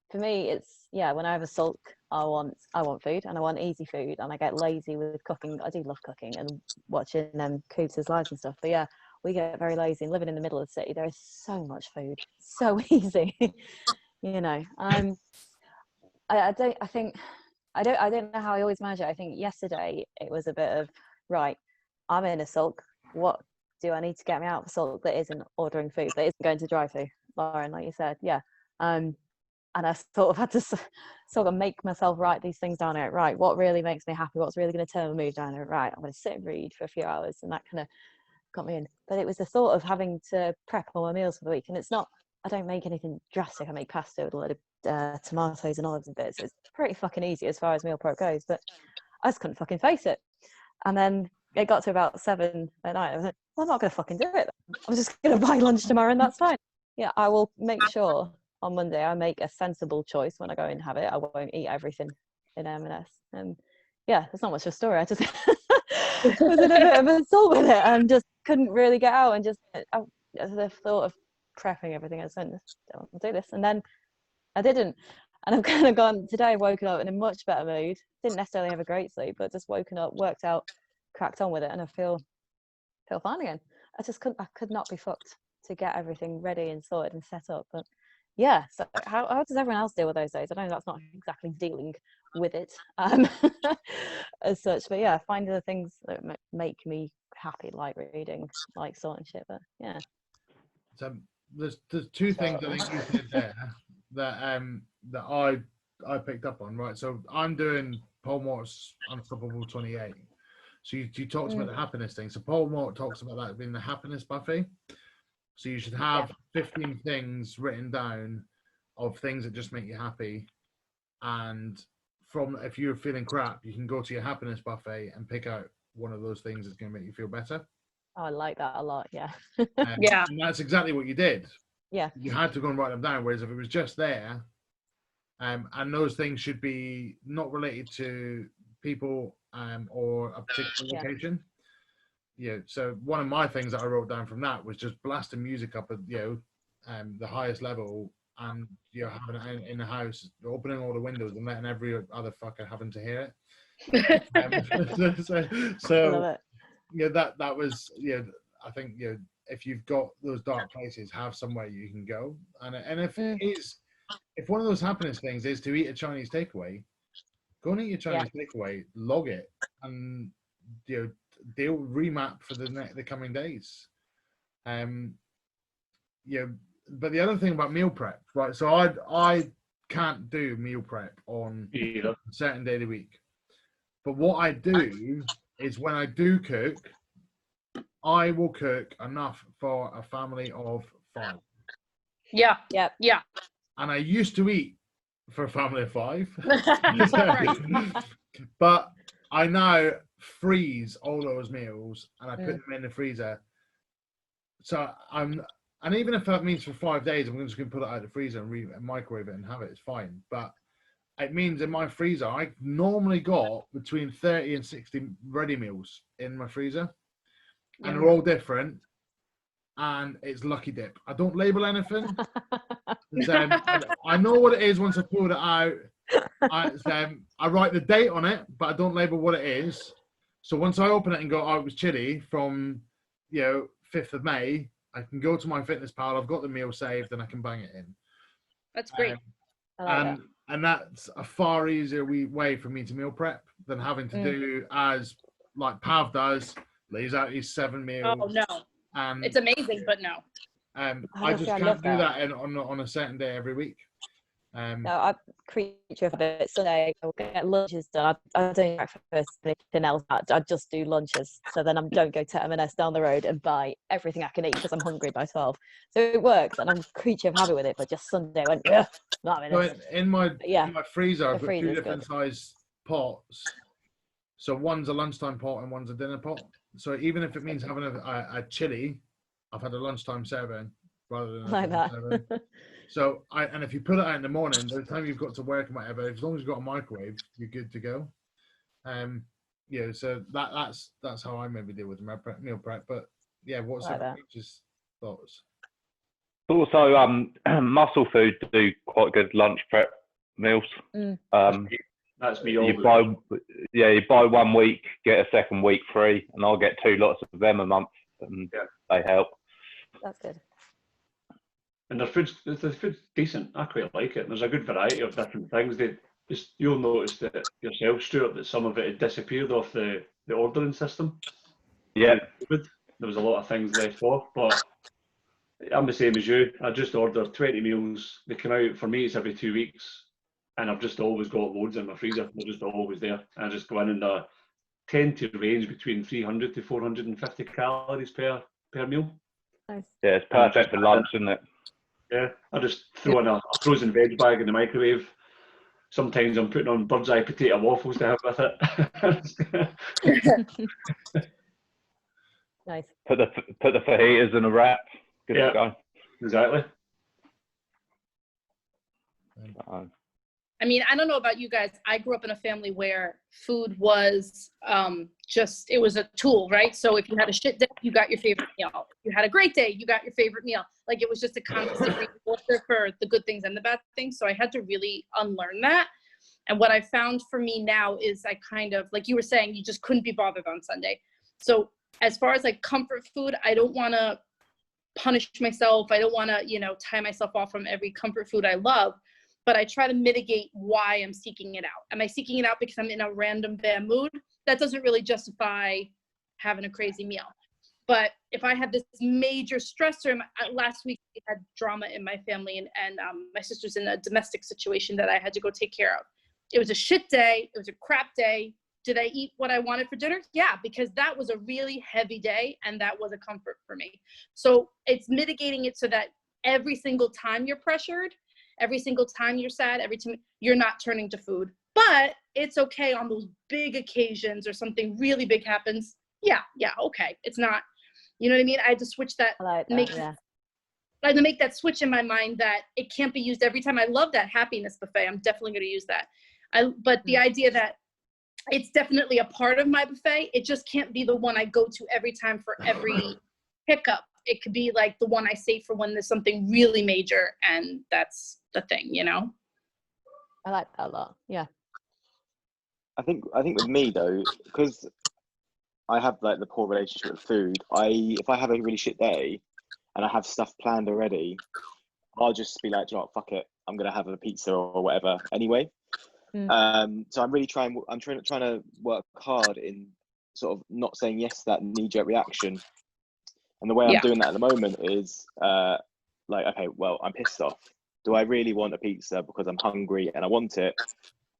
For me, it's, yeah, when I have a sulk, I want food, and I want easy food, and I get lazy with cooking. I do love cooking and watching Coops' lives and stuff. But yeah, we get very lazy, and living in the middle of the city, there is so much food, so easy. I don't know how I always manage it. I think yesterday it was a bit of, right, I'm in a sulk. What do I need to get me out of a sulk that isn't ordering food, that isn't going to drive-through, Lauren, like you said? Yeah. And I sort of had to sort of make myself write these things down. Right, what really makes me happy? What's really going to turn my mood down? Right, I'm going to sit and read for a few hours, and that kind of got me in. But it was the thought of having to prep all my meals for the week, and it's not. I don't make anything drastic. I make pasta with a lot of tomatoes and olives and bits. It's pretty fucking easy as far as meal prep goes. But I just couldn't fucking face it. And then it got to about 7 at night. I was like, well, I'm not going to fucking do it. I'm just going to buy lunch tomorrow, and that's fine. Yeah, I will make sure on Monday I make a sensible choice when I go and have it. I won't eat everything in M&S. And yeah, there's not much of a story. I just was in a bit of a assault with it and just couldn't really get out, and just the thought of prepping everything, I said, don't do this. And then I didn't. And I've kind of gone today, woken up in a much better mood. Didn't necessarily have a great sleep, but just woken up, worked out, cracked on with it, and I feel fine again. I could not be fucked to get everything ready and sorted and set up. But yeah, so how does everyone else deal with those days? I know that's not exactly dealing with it as such, but yeah, finding the things that make me happy, like reading, like sorting shit. But yeah, So there's two things I think you said there that I picked up on, right? So I'm doing Paul Mort's Unstoppable 28. So you talked about the happiness thing. So Paul Mort talks about that being the happiness buffet. So you should have 15 things written down of things that just make you happy. And from, if you're feeling crap, you can go to your happiness buffet and pick out one of those things that's going to make you feel better. I like that a lot. Yeah. Yeah. And that's exactly what you did. Yeah. You had to go and write them down. Whereas if it was just there, and those things should be not related to people or a particular location. Yeah. So one of my things that I wrote down from that was just blasting music up at the highest level, and having it in the house, opening all the windows and letting every other fucker having to hear it. So that was I think if you've got those dark places, have somewhere you can go, and if it is, if one of those happiness things is to eat a Chinese takeaway, go and eat your Chinese takeaway, log it, and they'll remap for the coming days. But the other thing about meal prep, right? So I can't do meal prep on a certain day of the week. But what I do is when I do cook, I will cook enough for a family of 5. Yeah. And I used to eat for a family of 5. Right. But I now freeze all those meals and I put them in the freezer. So and even if that means for 5 days, I'm just going to put it out of the freezer and microwave it and have it. It's fine. But it means in my freezer, I normally got between 30 and 60 ready meals in my freezer. And they're all different. And it's Lucky Dip. I don't label anything. I know what it is once I pull it out. I write the date on it, but I don't label what it is. So once I open it and go, oh, it was chili from 5th of May, I can go to my fitness pal, I've got the meal saved, and I can bang it in. That's great. And that's a far easier way for me to meal prep than having to do as like Pav does, lays out his 7 meals. Oh no. And it's amazing, but no. I just can't do that on a certain day every week. No, I'm creature of habit. Sunday I'll get lunches done. I don't breakfast anything else. I just do lunches. So then I don't go to M&S down the road and buy everything I can eat because I'm hungry by 12. So it works, and I'm a creature of habit with it. But just Sunday, I went, not in my freezer, I've got 2 different size pots. So one's a lunchtime pot and one's a dinner pot. So even if it means having a chili, I've had a lunchtime serving rather than like that. Serving. So and if you put it out in the morning, by the time you've got to work and whatever, as long as you've got a microwave, you're good to go. So that's how I maybe deal with meal prep. But what's just thoughts? Also, Muscle Food do quite good lunch prep meals. That's me. You buy 1 week, get a second week free, and I'll get 2 lots of them a month, and they help. That's good. And the food's decent. I quite like it. There's a good variety of different things. You'll notice that yourself, Stuart, that some of it had disappeared off the ordering system. Yeah. There was a lot of things left off, but I'm the same as you. I just order 20 meals. They come out, for me, it's every 2 weeks. And I've just always got loads in my freezer. They're just always there. And I just go in and tend to range between 300 to 450 calories per meal. Nice. Yeah, it's perfect for lunch, isn't it? Yeah, I just throw in a frozen veg bag in the microwave. Sometimes I'm putting on bird's eye potato waffles to have with it. Nice. Put the fajitas in a wrap. Good to go. Exactly. I mean, I don't know about you guys. I grew up in a family where food was it was a tool, right? So if you had a shit day, you got your favorite meal. If you had a great day, you got your favorite meal. Like, it was just a constant reinforcer for the good things and the bad things. So I had to really unlearn that. And what I found for me now is I kind of, like you were saying, you just couldn't be bothered on Sunday. So as far as like comfort food, I don't want to punish myself. I don't want to, you know, tie myself off from every comfort food I love, but I try to mitigate why I'm seeking it out. Am I seeking it out because I'm in a random bad mood? That doesn't really justify having a crazy meal. But if I had this major stressor, last week we had drama in my family, and my sister's in a domestic situation that I had to go take care of. It was a shit day. It was a crap day. Did I eat what I wanted for dinner? Yeah, because that was a really heavy day, and that was a comfort for me. So it's mitigating it so that every single time you're pressured, every single time you're sad, every time you're not turning to food. But it's okay on those big occasions or something really big happens. Yeah, okay. It's not, you know what I mean? I had to switch that. I like that, I had to make that switch in my mind that it can't be used every time. I love that happiness buffet. I'm definitely going to use that. But the idea that it's definitely a part of my buffet, it just can't be the one I go to every time for every hiccup. It could be like the one I save for when there's something really major, and that's the thing, you know? I like that a lot. Yeah. I think with me though, because I have like the poor relationship with food, if I have a really shit day and I have stuff planned already, I'll just be like, you know what, fuck it, I'm gonna have a pizza or whatever anyway. So I'm really trying to work hard in sort of not saying yes to that knee-jerk reaction. And the way I'm doing that at the moment is like, okay, well, I'm pissed off. Do I really want a pizza because I'm hungry and I want it?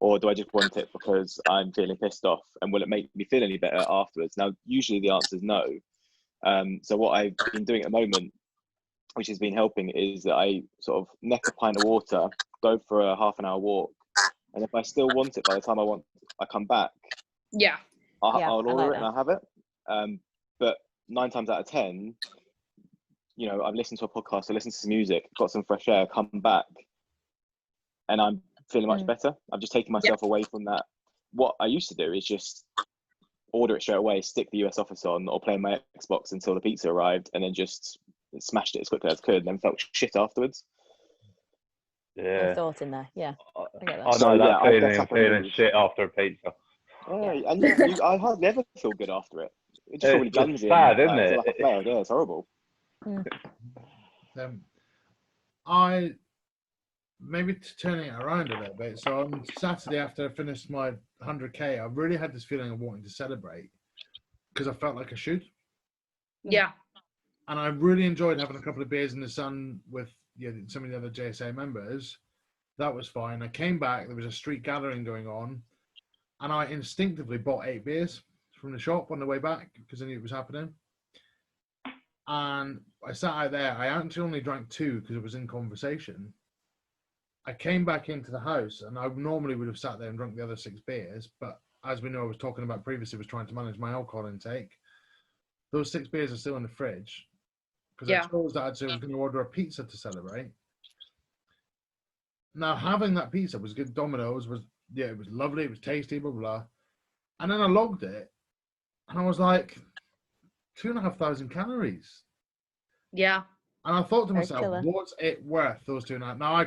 Or do I just want it because I'm feeling pissed off? And will it make me feel any better afterwards? Now, usually the answer is no. So what I've been doing at the moment, which has been helping, is that I sort of neck a pint of water, go for a half an hour walk. And if I still want it by the time I come back, I'll order it and I'll have it. But 9 times out of 10, you know, I've listened to a podcast, I listened to some music, got some fresh air, come back, and I'm feeling much better. I've just taken myself away from that. What I used to do is just order it straight away, stick the US office on, or play my Xbox until the pizza arrived, and then just smashed it as quickly as I could, and then felt shit afterwards. Yeah. Thought in there. Yeah. I get that. I know that feeling shit after a pizza. Yeah, and I hardly ever feel good after it. It just really guns in. Bad, isn't it? I feel like I failed. Yeah, it's horrible. I maybe turning it around a little bit. So on Saturday, after I finished my 100K, I really had this feeling of wanting to celebrate because I felt like I should. Yeah. And I really enjoyed having a couple of beers in the sun with some of the other JS&A members. That was fine. I came back, there was a street gathering going on, and I instinctively bought 8 beers from the shop on the way back because I knew it was happening. And I sat out there. I actually only drank 2 because it was in conversation. I came back into the house, and I normally would have sat there and drunk the other 6 beers, but as we know, I was talking about previously, was trying to manage my alcohol intake. Those 6 beers are still in the fridge because I chose that I was going to order a pizza to celebrate. Now, having that pizza was good. Domino's was, it was lovely. It was tasty, blah, blah. And then I logged it, and I was like, 2,500 calories. Yeah. And I thought to myself, what's it worth, those 2.5? Now I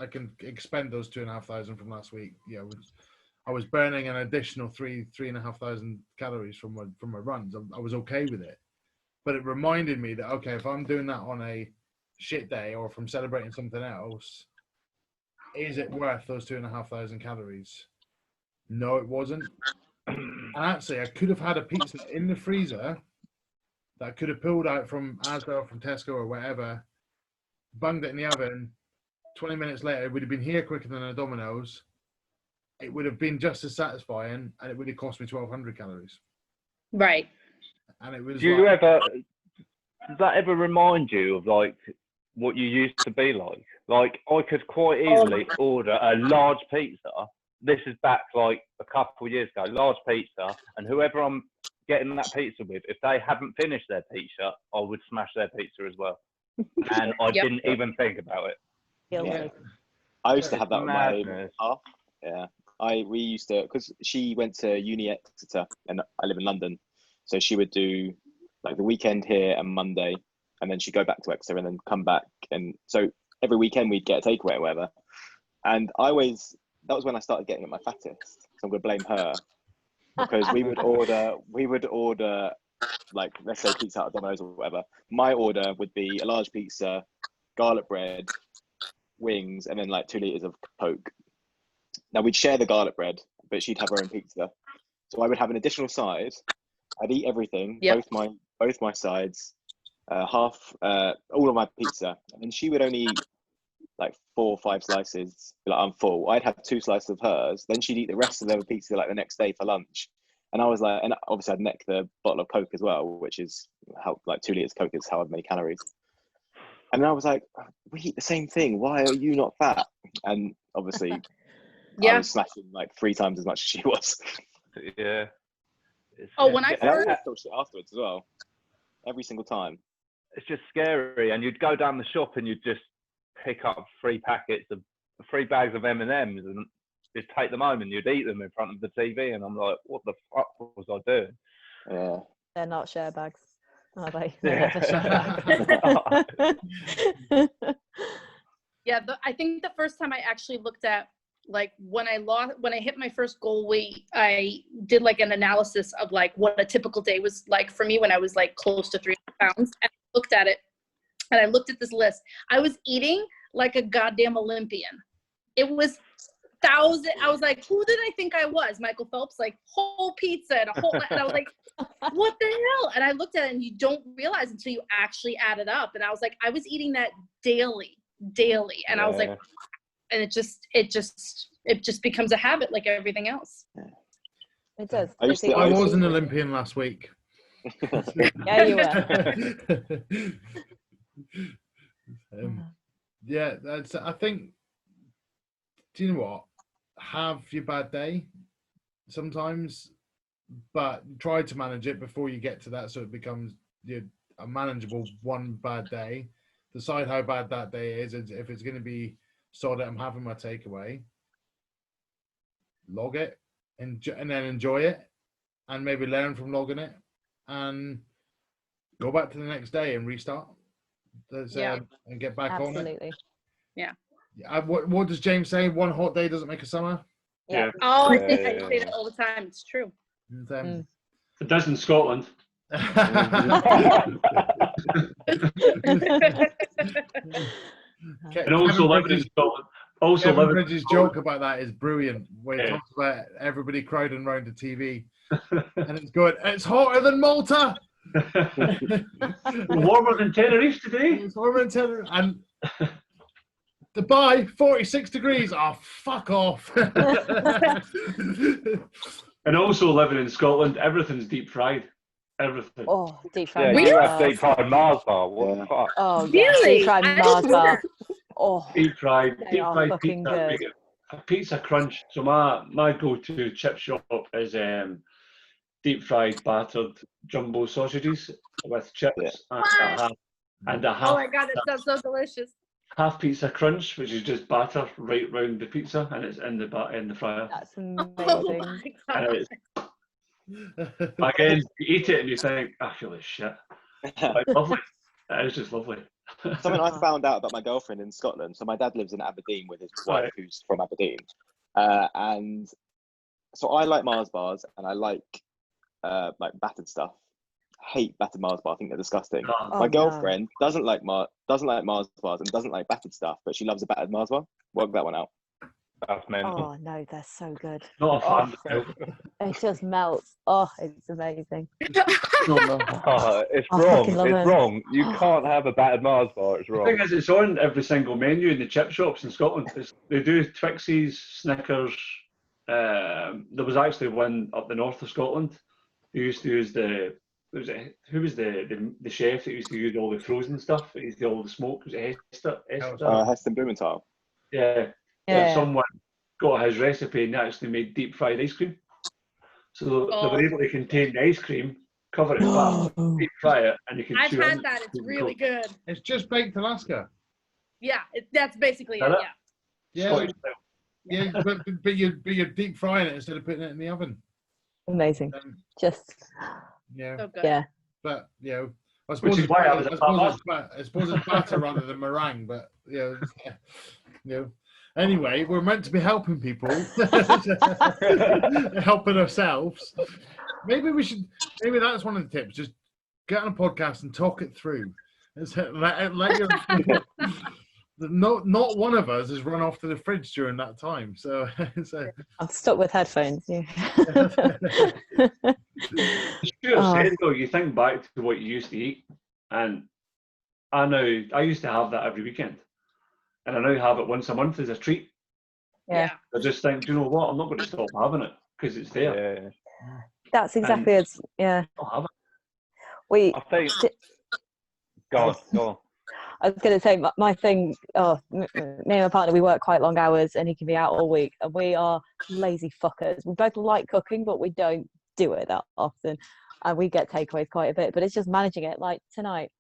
can expend those 2,500 from last week. Yeah, I was burning an additional 3,500 calories from my runs. I was okay with it, but it reminded me that okay, if I'm doing that on a shit day or if I'm celebrating something else, is it worth those 2,500 calories? No, it wasn't. And actually, I could have had a pizza in the freezer that I could have pulled out from Asda or from Tesco or wherever, bunged it in the oven. 20 minutes later, it would have been here quicker than a Domino's. It would have been just as satisfying, and it would have cost me 1,200 calories. Right. And it was. Does that ever remind you of like what you used to be like? Like I could quite easily order a large pizza. This is back like a couple of years ago. Large pizza, and whoever I'm getting that pizza with, if they haven't finished their pizza, I would smash their pizza as well. And I didn't even think about it. Yeah. I used to have that with my half. Yeah. We used to, because she went to uni Exeter and I live in London. So she would do like the weekend here and Monday, and then she'd go back to Exeter and then come back. And so every weekend we'd get a takeaway or whatever. And that was when I started getting at my fattest. So I'm going to blame her. Because we would order like let's say Pizza Hut or Domino's or whatever, my order would be a large pizza, garlic bread, wings, and then like 2 liters of Coke. Now we'd share the garlic bread, but she'd have her own pizza. So I would have an additional side. I'd eat everything, both my sides, half all of my pizza, and she would only eat like 4 or 5 slices. Like, I'm full. I'd have 2 slices of hers. Then she'd eat the rest of the pizza like the next day for lunch. And I was like, and obviously I'd neck the bottle of Coke as well, which is how like 2 liters Coke is however many calories. And I was like, we eat the same thing. Why are you not fat? And obviously, I was smashing like 3 times as much as she was. Yeah. When I And I first felt shit afterwards as well. Every single time. It's just scary, and you'd go down the shop and you'd just pick up 3 bags of M&Ms and just take them home and you'd eat them in front of the TV, and I'm like, what the fuck was I doing? Yeah. They're not share bags, are they? Yeah. I think the first time I actually looked at, like, when I hit my first goal weight, I did like an analysis of like what a typical day was like for me when I was like close to 300 pounds. And I looked at it, and I looked at this list. I was eating like a goddamn Olympian. It was thousand. I was like, who did I think I was? Michael Phelps, like whole pizza and a whole. And I was like, what the hell? And I looked at it, and you don't realize until you actually add it up. And I was like, I was eating that daily. And I was like, and it just becomes a habit like everything else. It does. I was an Olympian last week. Yeah, you were. Yeah, that's. I think. Do you know what? Have your bad day sometimes, but try to manage it before you get to that, so it becomes a manageable one bad day. Decide how bad that day is. If it's going to be so that I'm having my takeaway, log it and then enjoy it, and maybe learn from logging it, and go back to the next day and restart. And get back on it. Absolutely. Yeah. What does James say? One hot day doesn't make a summer. Yeah. Oh, I say that all the time. It's true. It does in Scotland. And also living in Scotland. Kevin Bridges' joke about that is brilliant, where he talks about everybody crowding around the TV, and it's good. It's hotter than Malta. Warmer than Tenerife today. It's warmer than Tenerife, and Dubai 46 degrees. Oh, fuck off. And also living in Scotland, everything's deep fried. Everything. Oh, deep fried. Yeah, Mars you have bar. deep fried Mars bar. What the fuck? Oh, yeah. Really? Deep fried Mars bar. Oh, Deep fried they are pizza. fucking good. A pizza crunch. So my go-to chip shop is deep fried battered jumbo sausages with chips and a half. Oh my god, it sounds so delicious. Half pizza crunch, which is just batter right round the pizza, and it's in the fryer. That's Oh amazing. my And god. it's, again, you eat it and you think, I feel like shit. It's lovely. It is just lovely. Something I found out about my girlfriend in Scotland. So my dad lives in Aberdeen with his wife, who's from Aberdeen, and so I like Mars bars and I like battered stuff. Hate battered Mars bar. I think they're disgusting. My girlfriend doesn't like Mars bars and doesn't like battered stuff, but she loves a battered Mars bar. Work that one out. That's mental. Oh no, they're so good. Not a fan. It just melts. Oh, it's amazing. It's I wrong. fucking love It's it. wrong. You can't have a battered Mars bar. It's The wrong. thing is, it's on every single menu in the chip shops in Scotland. They do Twixies, Snickers. There was actually one up the north of Scotland who used to use who was the chef that used to use all the frozen stuff? That used to do all the smoke. Was it Hester? Heston Blumenthal. Yeah. Someone got his recipe and actually made deep fried ice cream. So they were able to contain the ice cream, cover it fast, deep fry it, and you can I've chew had in. that. It's really good. It's just baked Alaska. Yeah, that's basically Is it. it? Yeah. Scottish style. Yeah, but you're deep frying it instead of putting it in the oven. Amazing. Just So good. yeah. But I Which suppose is why I was I suppose it's batter rather than meringue. But anyway, we're meant to be helping people, helping ourselves. Maybe we should. Maybe that's one of the tips. Just get on a podcast and talk it through. Let your, not one of us has run off to the fridge during that time. So I'm stuck with headphones. Yeah. It's true said though. You think back to what you used to eat, and I know I used to have that every weekend, and I now have it once a month as a treat. Yeah. I just think, do you know what? I'm not going to stop having it because it's there. Yeah. That's exactly it. Yeah. I'll have it. I think. Go on. I was going to say my thing. Me and my partner, we work quite long hours, and he can be out all week, and we are lazy fuckers. We both like cooking, but we don't do it that often, and we get takeaways quite a bit. But it's just managing it. Like tonight,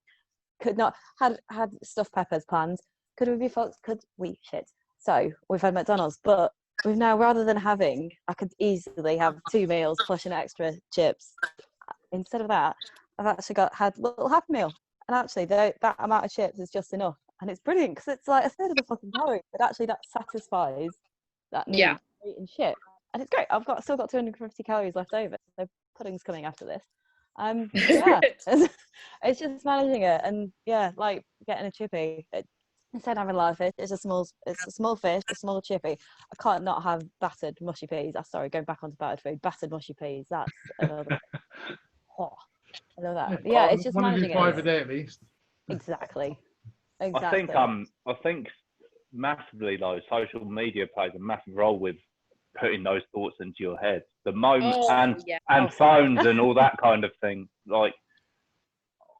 could not had stuffed peppers planned. Could we be fucked? Could we shit? So we've had McDonald's, but we've now, rather than having, I could easily have 2 meals plus an extra chips. Instead of that, I've actually had little half meal. And actually, that amount of chips is just enough. And it's brilliant because it's like a third of the fucking calories. But actually, that satisfies that need for eating shit. And it's great. I've still got 250 calories left over. So pudding's coming after this. Yeah, it's just managing it. And yeah, like getting a chippy. Instead of having a lot of fish, it's a small fish, a small chippy. I can't not have battered mushy peas. Sorry, going back onto battered food. Battered mushy peas. That's another. I love that. Yeah, it's just managing it. 5 a day at least. Exactly. I think massively though, social media plays a massive role with putting those thoughts into your head. The moment and phones and all that kind of thing. Like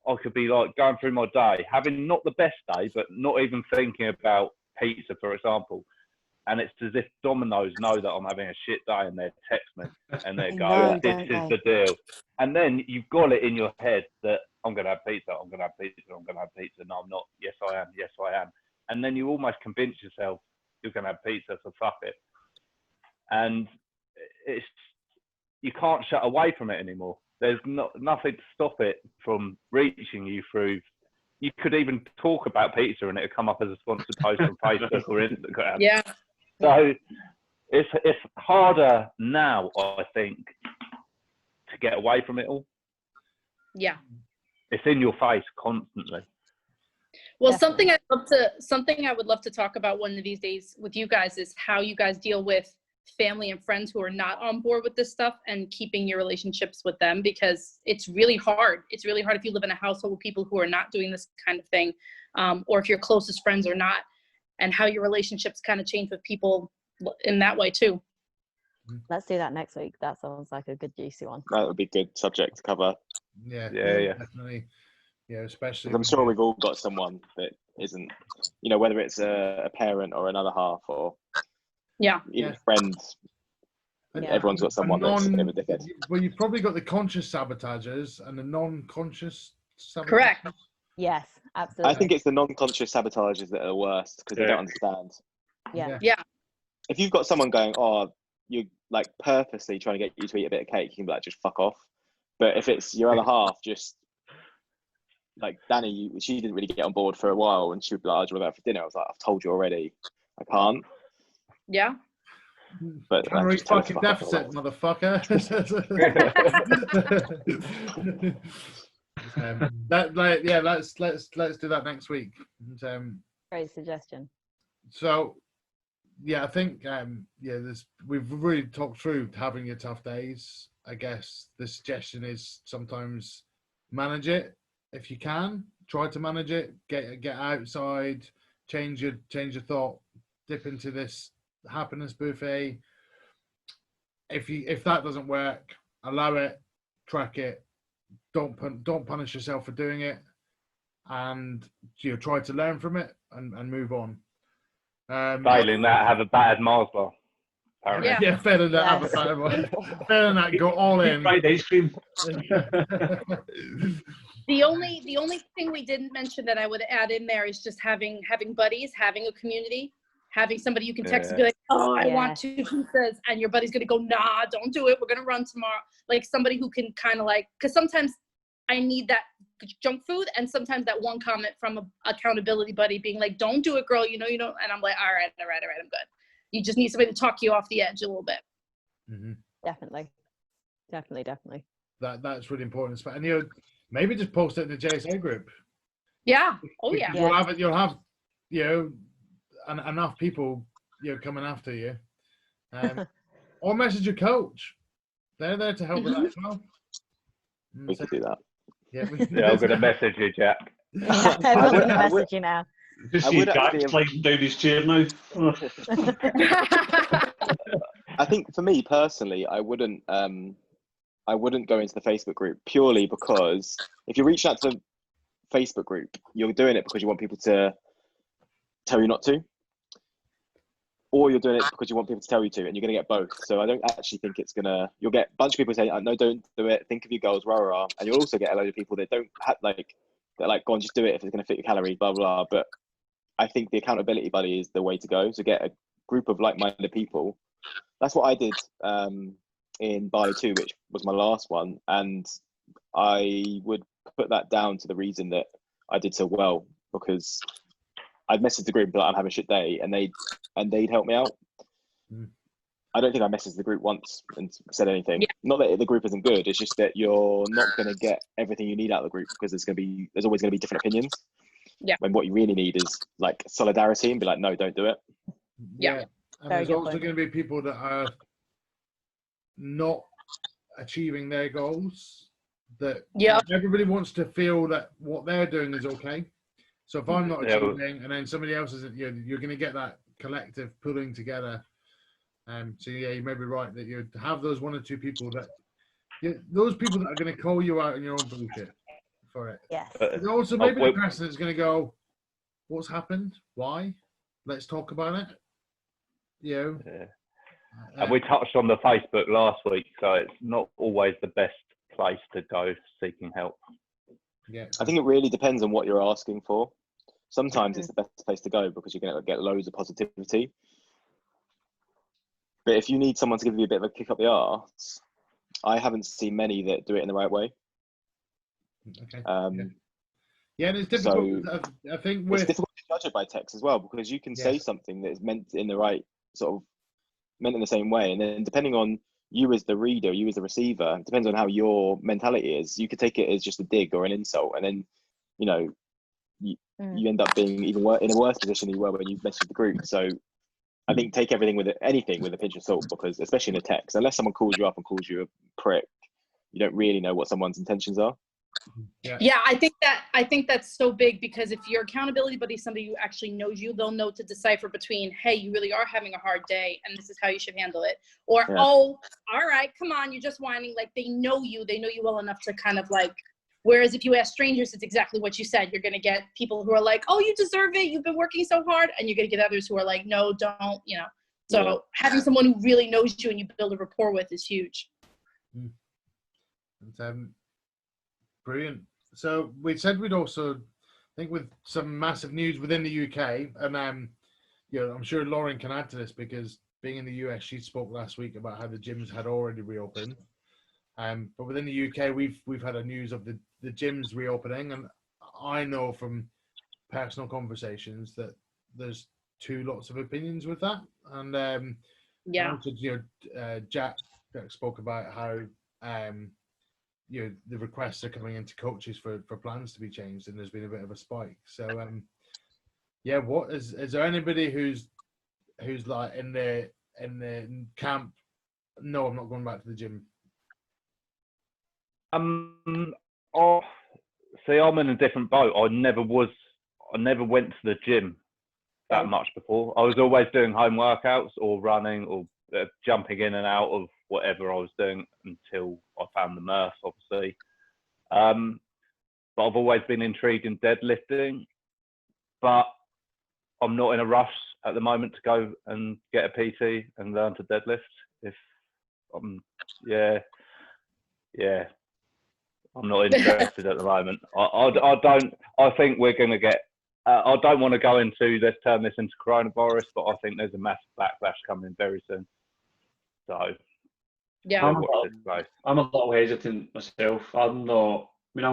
I could be like going through my day, having not the best day, but not even thinking about pizza, for example. And it's as if Domino's know that I'm having a shit day and they text me and they go, this is the deal. And then you've got it in your head that I'm going to have pizza, I'm going to have pizza, I'm going to have pizza. No, I'm not. Yes, I am. Yes, I am. And then you almost convince yourself you're going to have pizza, so fuck it. And you can't shut away from it anymore. There's nothing to stop it from reaching you through. You could even talk about pizza and it'll come up as a sponsored post on Facebook or Instagram. Yeah. So it's harder now, I think, to get away from it all. Yeah. It's in your face constantly. Well, something I would love to talk about one of these days with you guys is how you guys deal with family and friends who are not on board with this stuff and keeping your relationships with them, because it's really hard. It's really hard if you live in a household with people who are not doing this kind of thing, or if your closest friends are not, and how your relationships kind of change with people in that way too. Let's do that next week. That sounds like a good juicy one. That would be a good subject to cover. Yeah, definitely. Yeah, especially. I'm sure we've all got someone that isn't, whether it's a parent or another half or even friends. And everyone's got someone that's a bit of a dickhead. Well, you've probably got the conscious sabotagers and the non-conscious sabotagers. Correct. Yes, absolutely. I think it's the non-conscious sabotagers that are the worst because they don't understand. Yeah. If you've got someone going, you're like purposely trying to get you to eat a bit of cake, you can be like, just fuck off. But if it's your other half, just like Danny, she didn't really get on board for a while, and she would be like, "Do you want to go out for dinner?" I was like, "I've told you already, I can't." Yeah. But calorie fucking deficit, motherfucker. Let's do that next week. And, great suggestion. So, I think we've really talked through having your tough days. I guess the suggestion is sometimes manage it if you can. Try to manage it. Get outside. Change your thought. Dip into this happiness buffet. If that doesn't work, allow it. Track it. Don't punish yourself for doing it, and try to learn from it and move on. Failing that, have a bad Mars bar. Yeah, failing that, have a bad one. Failing that, go all in. Fried ice cream. The only thing we didn't mention that I would add in there is just having buddies, having a community, having somebody you can text and be like, I want 2 pizzas, and your buddy's gonna go, nah, don't do it, we're gonna run tomorrow. Like somebody who can kind of like, because sometimes I need that junk food, and sometimes that one comment from a accountability buddy being like, don't do it, girl, you know, and I'm like, all right, I'm good. You just need somebody to talk you off the edge a little bit. Mm-hmm. Definitely. that's really important. And you know, maybe just post it in the JS&A group. Yeah. Oh yeah. Because you'll have you know enough people coming after you, or message your coach. They're there to help with that as well. We can do that. Yeah, I'm going to message you, Jack. Yeah, everyone's going to I would- message you now. Just I see would Jack actually- sliding down his chair now. I think for me personally, I wouldn't go into the Facebook group purely because if you reach out to the Facebook group, you're doing it because you want people to tell you not to, or you're doing it because you want people to tell you to, and you're going to get both. So I don't actually think you'll get a bunch of people saying, no, don't do it, think of your goals, rah, rah, and you'll also get a load of people that don't have, they're like, go on, just do it if it's going to fit your calories, blah, blah, but I think the accountability buddy is the way to go. So get a group of like-minded people. That's what I did in Bali 2, which was my last one, and I would put that down to the reason that I did so well, because I'd message the group and be like, I'm having a shit day, and they'd help me out. I don't think I messaged the group once and said anything. Yeah. Not that the group isn't good, it's just that you're not going to get everything you need out of the group, because there's always going to be different opinions. Yeah. When what you really need is like solidarity and be like, no, don't do it. Yeah. And Very there's good also point. going to be people that are not achieving their goals. That Yep. everybody wants to feel that what they're doing is okay. So if I'm not Yeah. achieving, and then somebody else isn't, you're going to get that collective pulling together. So yeah, you may be right that you have those one or two people that those people that are going to call you out on your own bullshit for it. Yes. There's also maybe the well- person that's going to go, "What's happened? Why? Let's talk about it." Yeah. And we touched on the Facebook last week, so it's not always the best place to go seeking help. Yeah, I think it really depends on what you're asking for. Sometimes it's the best place to go because you're going to get loads of positivity. But if you need someone to give you a bit of a kick up the arse, I haven't seen many that do it in the right way. okay. Yeah, and it's difficult. So I think it's with difficult to judge it by text as well, because you can say Yes. something that is meant in the right meant in the same way, and then depending on you as the reader, you as the receiver, it depends on how your mentality is. You could take it as just a dig or an insult, and then you end up being even in a worse position than you were when you messaged the group. So I think take everything with a pinch of salt, because especially in a text, unless someone calls you up and calls you a prick, you don't really know what someone's intentions are. Yeah, I think that's so big, because if your accountability buddy is somebody who actually knows you, they'll know to decipher between, hey, you really are having a hard day and this is how you should handle it, or oh, all right, come on, you're just whining. Like, they know you well enough to kind of like, whereas if you ask strangers, it's exactly what you said. You're going to get people who are like, oh, you deserve it, you've been working so hard, and you're going to get others who are like, no, don't, so having someone who really knows you and you build a rapport with is huge. Brilliant. So we said we'd also, I think, with some massive news within the UK, and I'm sure Lauren can add to this, because being in the US, she spoke last week about how the gyms had already reopened. But within the UK, we've had a news of the gyms reopening, and I know from personal conversations that there's two lots of opinions with that. And also, Jack spoke about how the requests are coming into coaches for plans to be changed, and there's been a bit of a spike. So what is there anybody who's like in the camp, no, I'm not going back to the gym? See, I'm in a different boat. I never went to the gym that much before. I was always doing home workouts or running or jumping in and out of whatever I was doing until I found the Murph, obviously. But I've always been intrigued in deadlifting, but I'm not in a rush at the moment to go and get a PT and learn to deadlift. I'm not interested at the moment. I think we're going to get, I don't want to go into, let's turn this into coronavirus, but I think there's a massive backlash coming very soon. So, yeah, I'm a little hesitant myself. I'm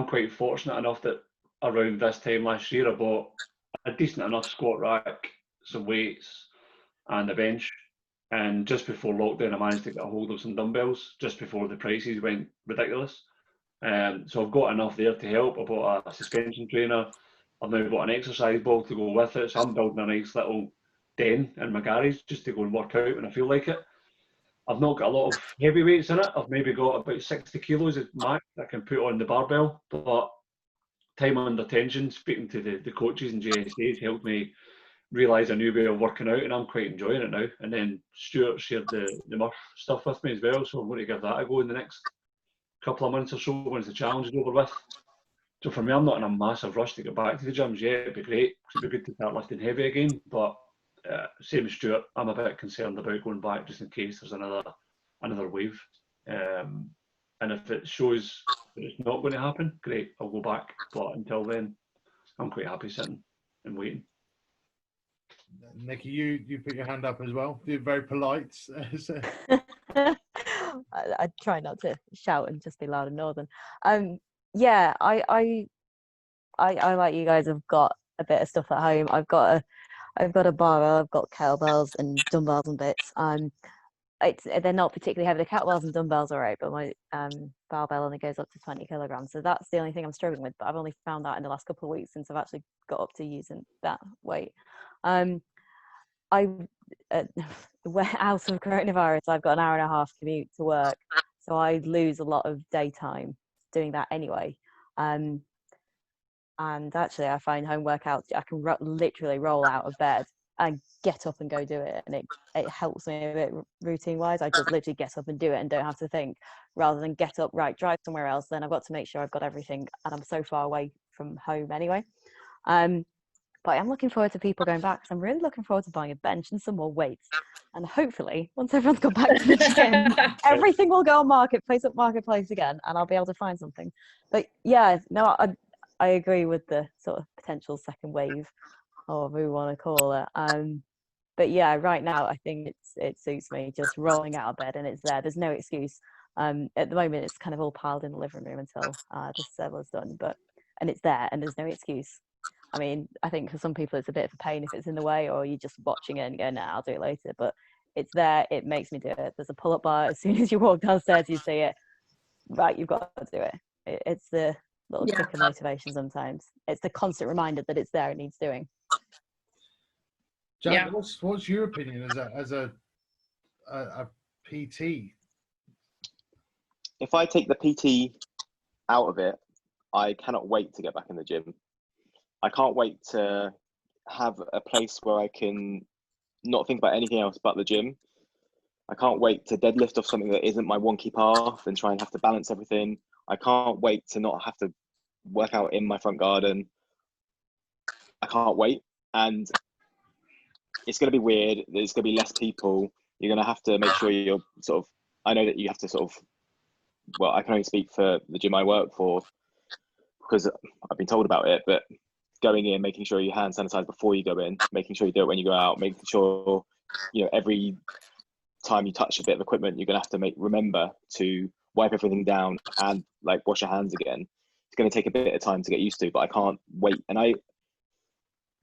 quite fortunate enough that around this time last year I bought a decent enough squat rack, some weights, and a bench. And just before lockdown, I managed to get a hold of some dumbbells just before the prices went ridiculous. So I've got enough there to help. I bought a suspension trainer. I've now bought an exercise ball to go with it. So I'm building a nice little den in my garage just to go and work out when I feel like it. I've not got a lot of heavy weights in it. I've maybe got about 60 kilos at max I can put on the barbell. But time under tension, speaking to the coaches and JS&A has helped me realise a new way of working out, and I'm quite enjoying it now. And then Stuart shared the Murph stuff with me as well, so I'm going to give that a go in the next couple of months or so once the challenge is over with. So for me, I'm not in a massive rush to get back to the gyms yet. It'd be great, because it'd be good to start lifting heavy again. But same as Stuart, I'm a bit concerned about going back just in case there's another wave. And if it shows that it's not going to happen, great, I'll go back. But until then, I'm quite happy sitting and waiting. Nikki, you put your hand up as well. You're very polite. I try not to shout and just be loud and northern. Yeah, I like you guys have got a bit of stuff at home. I've got a barbell, I've got kettlebells and dumbbells and bits. They're not particularly heavy. The kettlebells and dumbbells are right, but my barbell only goes up to 20 kilograms. So that's the only thing I'm struggling with. But I've only found that in the last couple of weeks since I've actually got up to using that weight. Out of coronavirus, I've got an hour and a half commute to work, so I lose a lot of daytime doing that anyway. And actually, I find home workouts, I can literally roll out of bed and get up and go do it, and it helps me a bit routine wise. I just literally get up and do it and don't have to think, rather than get up, right, drive somewhere else, then I've got to make sure I've got everything, and I'm so far away from home anyway. But I'm looking forward to people going back, because I'm really looking forward to buying a bench and some more weights. And hopefully, once everyone's got back to the gym, everything will go on Marketplace again, and I'll be able to find something. But yeah, no, I agree with the sort of potential second wave, or whatever we want to call it. But yeah, right now I think it suits me just rolling out of bed, and it's there. There's no excuse. At the moment, it's kind of all piled in the living room until the server's done, and it's there, and there's no excuse. I mean, I think for some people it's a bit of a pain if it's in the way, or you're just watching it and go, nah, I'll do it later. But it's there, it makes me do it. There's a pull-up bar. As soon as you walk downstairs, you see it. Right, you've got to do it. It's the little trick of motivation sometimes. It's the constant reminder that it's there, it needs doing. Jack, what's your opinion as a PT? If I take the PT out of it, I cannot wait to get back in the gym. I can't wait to have a place where I can not think about anything else but the gym. I can't wait to deadlift off something that isn't my wonky path and try and have to balance everything. I can't wait to not have to work out in my front garden. I can't wait. And it's going to be weird. There's going to be less people. You're going to have to make sure you're sort of, I know that you have to sort of, well, I can only speak for the gym I work for because I've been told about it, but going in, making sure you hand sanitize before you go in, making sure you do it when you go out, making sure, you know, every time you touch a bit of equipment, you're going to have to remember to wipe everything down and like wash your hands again. It's going to take a bit of time to get used to, but I can't wait. And I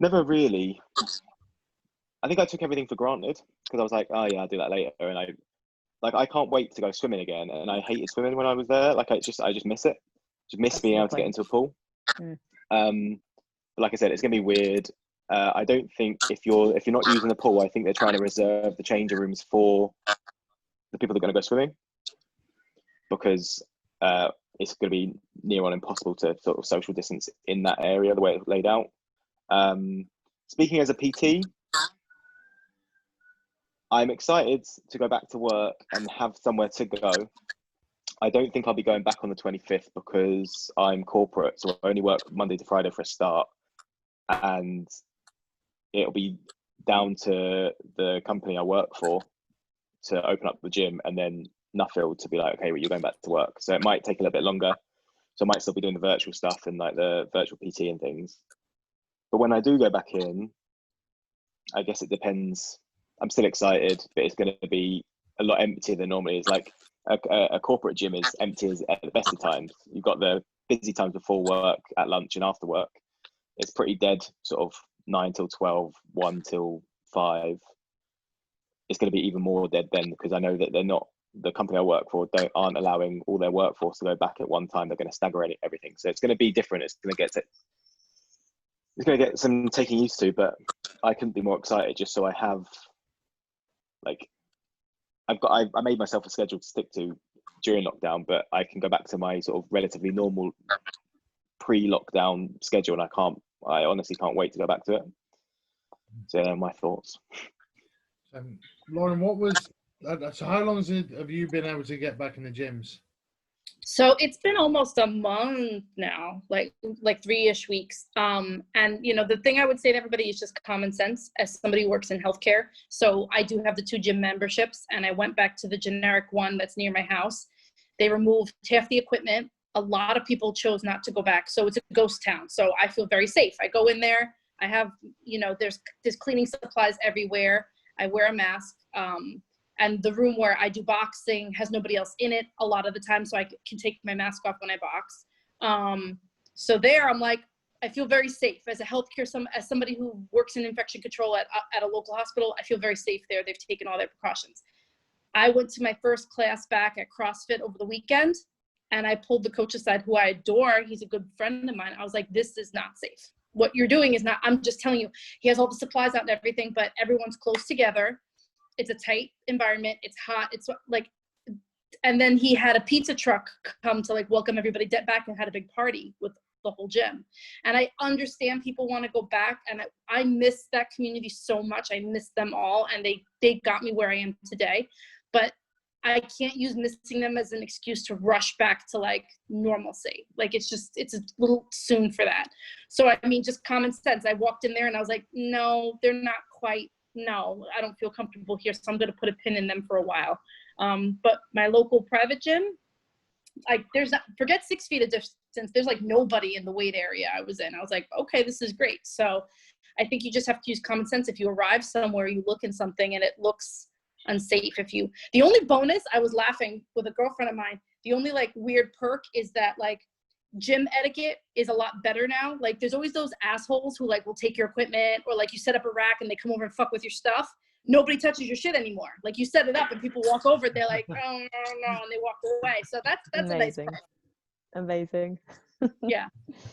never really, I think I took everything for granted because I was like, oh yeah, I'll do that later. And I can't wait to go swimming again. And I hated swimming when I was there. Like I just miss it. Just miss being able to get into a pool. Like I said, it's gonna be weird. I don't think if you're not using the pool, I think they're trying to reserve the changing rooms for the people that are going to go swimming, because it's going to be near on impossible to sort of social distance in that area the way it's laid out. Speaking as a PT, I'm excited to go back to work and have somewhere to go. I don't think I'll be going back on the 25th because I'm corporate, so I only work Monday to Friday for a start. And it'll be down to the company I work for to open up the gym, and then Nuffield to be like, okay, well, you're going back to work. So it might take a little bit longer. So I might still be doing the virtual stuff and like the virtual PT and things. But when I do go back in, I guess it depends. I'm still excited, but it's going to be a lot emptier than normally. It's like a corporate gym is empty at the best of times. You've got the busy times before work, at lunch and after work. It's pretty dead, sort of 9 till 12, 1 till 5. It's going to be even more dead then because I know that they're not the company I work for aren't allowing all their workforce to go back at one time. They're going to stagger everything, so it's going to be different. It's going to get some taking used to, but I couldn't be more excited. Just so I have, like, I made myself a schedule to stick to during lockdown, but I can go back to my sort of relatively normal pre-lockdown schedule, and I honestly can't wait to go back to it. So my thoughts. Lauren, so how long have you been able to get back in the gyms? So it's been almost a month now, like 3-ish weeks. And the thing I would say to everybody is just common sense as somebody who works in healthcare. So I do have the 2 gym memberships, and I went back to the generic one that's near my house. They removed half the equipment. A lot of people chose not to go back. So it's a ghost town. So I feel very safe. I go in there, I have, there's cleaning supplies everywhere. I wear a mask. And the room where I do boxing has nobody else in it a lot of the time, so I can take my mask off when I box. So there, I'm like, I feel very safe as a as somebody who works in infection control at a local hospital. I feel very safe there. They've taken all their precautions. I went to my first class back at CrossFit over the weekend, and I pulled the coach aside, who I adore. He's a good friend of mine. I was like, this is not safe. What you're doing is not, I'm just telling you, he has all the supplies out and everything, but everyone's close together. It's a tight environment. It's hot. It's like, and then he had a pizza truck come to like welcome everybody back and had a big party with the whole gym. And I understand people want to go back, and I miss that community so much. I miss them all, and they got me where I am today. But I can't use missing them as an excuse to rush back to like normalcy. Like it's a little soon for that. So I mean, just common sense. I walked in there and I was like, no, they're not quite. No, I don't feel comfortable here, so I'm going to put a pin in them for a while. But my local private gym, like forget 6 feet of distance. There's like nobody in the weight area I was in. I was like, okay, this is great. So I think you just have to use common sense. If you arrive somewhere, you look in something and it looks unsafe. The only bonus, I was laughing with a girlfriend of mine, the only like weird perk is that like gym etiquette is a lot better now. Like there's always those assholes who like will take your equipment, or like you set up a rack and they come over and fuck with your stuff. Nobody touches your shit anymore. Like you set it up and people walk over, they're like, oh no, and they walk away. So that's amazing. A nice perk. Amazing. Yeah.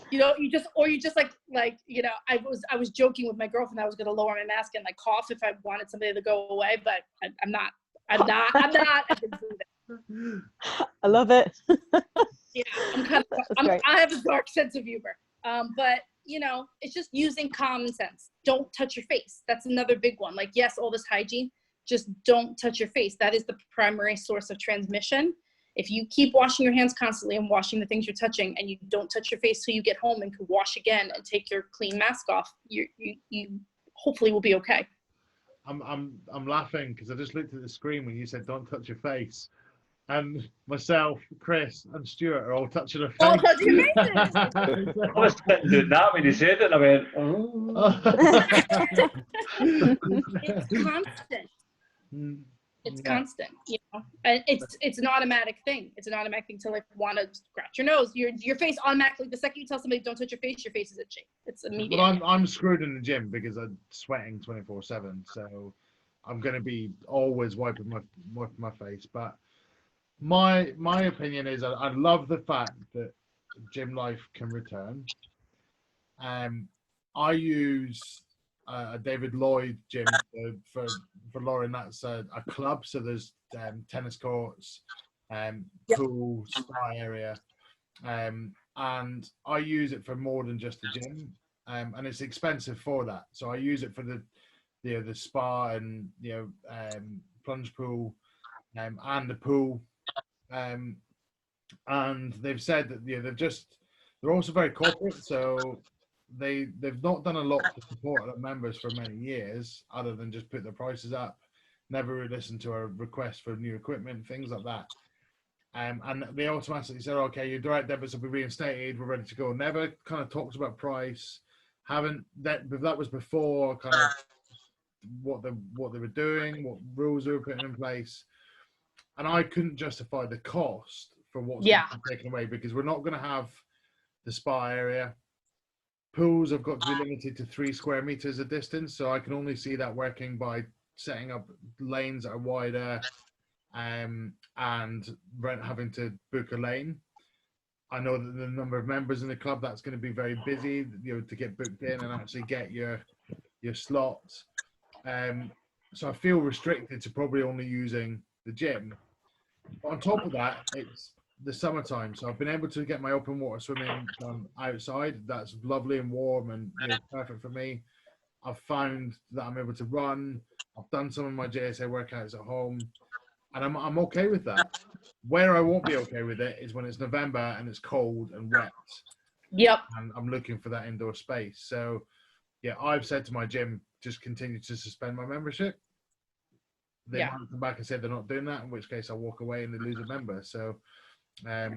You just like, I was joking with my girlfriend. I was going to lower my mask and like cough if I wanted somebody to go away, but I'm not. I didn't do that. I love it. Yeah, I have a dark sense of humor. But it's just using common sense. Don't touch your face. That's another big one. Like, yes, all this hygiene, just don't touch your face. That is the primary source of transmission. If you keep washing your hands constantly and washing the things you're touching, and you don't touch your face till you get home and can wash again and take your clean mask off, you hopefully will be okay. I'm laughing because I just looked at the screen when you said don't touch your face, and myself, Chris, and Stuart are all touching our face. All touching your faces. I was sitting doing that when you said it, and I went, oh. It's constant. It's constant, and it's an automatic thing. It's an automatic thing to like want to scratch your nose. Your face automatically, the second you tell somebody don't touch your face is itchy. It's immediate. But I'm screwed in the gym because I'm sweating 24/7, so I'm going to be always wiping my face. But my opinion is I love the fact that gym life can return. I use a David Lloyd gym for Lauren. That's a club, so there's tennis courts, pool, spa area, and I use it for more than just the gym, and it's expensive for that. So I use it for the spa and plunge pool, and the pool, and they've said that they're also very corporate, so they've not done a lot to support their members for many years, other than just put their prices up, never listened to our request for new equipment, things like that. And they automatically said, okay, your direct debits will be reinstated, we're ready to go. Never kind of talked about price. That was before kind of what they were doing, what rules they were putting in place. And I couldn't justify the cost for what's been taken away, because we're not going to have the spa area. Pools have got to be limited to 3 square meters of distance, so I can only see that working by setting up lanes that are wider, and having to book a lane. I know that the number of members in the club, that's going to be very busy, to get booked in and actually get your slots. So I feel restricted to probably only using the gym. But on top of that, it's the summertime, so I've been able to get my open water swimming done outside. That's lovely and warm and perfect for me. I've found that I'm able to run. I've done some of my JS&A workouts at home, and I'm okay with that. Where I won't be okay with it is when it's November and it's cold and wet. Yep. And I'm looking for that indoor space. So yeah, I've said to my gym, just continue to suspend my membership. They might come back and say they're not doing that, in which case I'll walk away and they lose a member. So I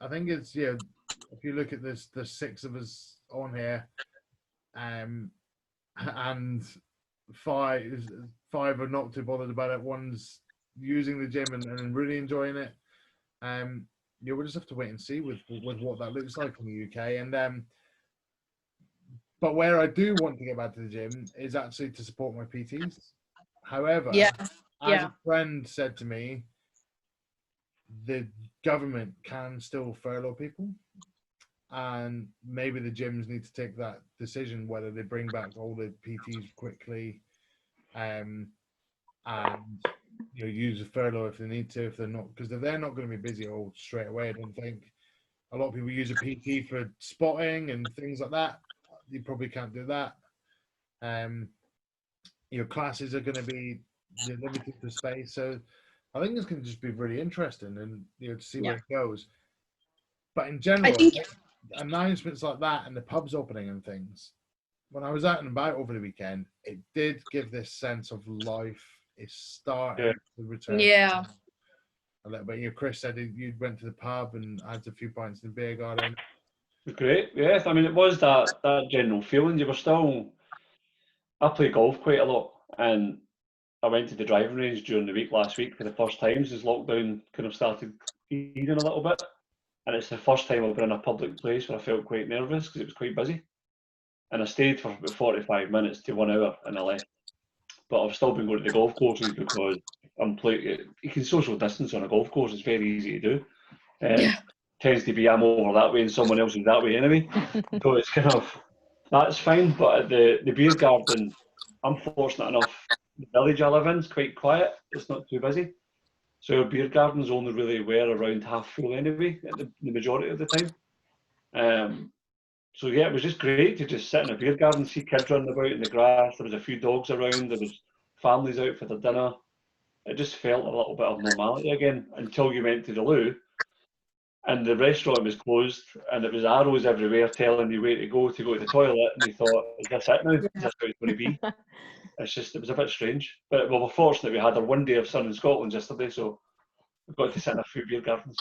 think it's, if you look at this, there's 6 of us on here, and 5 are not too bothered about it. One's using the gym and really enjoying it. We'll just have to wait and see with what that looks like in the UK. And but where I do want to get back to the gym is actually to support my PTs. However, as a friend said to me, the government can still furlough people, and maybe the gyms need to take that decision whether they bring back all the PTs quickly, and use a furlough if they need to, if they're not, because they're not going to be busy all straight away. I don't think a lot of people use a PT for spotting and things like that. You probably can't do that. Your classes are going to be limited to space, so I think it's going to just be really interesting and to see where it goes. But in general, announcements like that and the pubs opening and things, when I was out and about over the weekend, it did give this sense of life is starting to return. Yeah. A little bit. Chris said you went to the pub and had a few pints in the beer garden. Great, yes. I mean, it was that general feeling. You were still. I play golf quite a lot, and I went to the driving range during the week last week for the first time since lockdown kind of started easing a little bit. And it's the first time I've been in a public place where I felt quite nervous because it was quite busy. And I stayed for about 45 minutes to 1 hour and I left. But I've still been going to the golf courses because you can social distance on a golf course. It's very easy to do. Tends to be I'm over that way and someone else is that way anyway. So it's kind of, that's fine. But at the beer garden, I'm fortunate enough, the village I live in is quite quiet. It's not too busy. So our beer gardens only really were around half full anyway, at the majority of the time. So yeah, it was just great to just sit in a beer garden, see kids running about in the grass. There was a few dogs around. There was families out for their dinner. It just felt a little bit of normality again until you went to the loo, and the restaurant was closed, and it was arrows everywhere telling you where to go to the toilet. And you thought, is this it now? Is this how it's going to be? It was a bit strange. But we're fortunate we had our 1 day of sun in Scotland yesterday, so we've got to sit in a few beer gardens.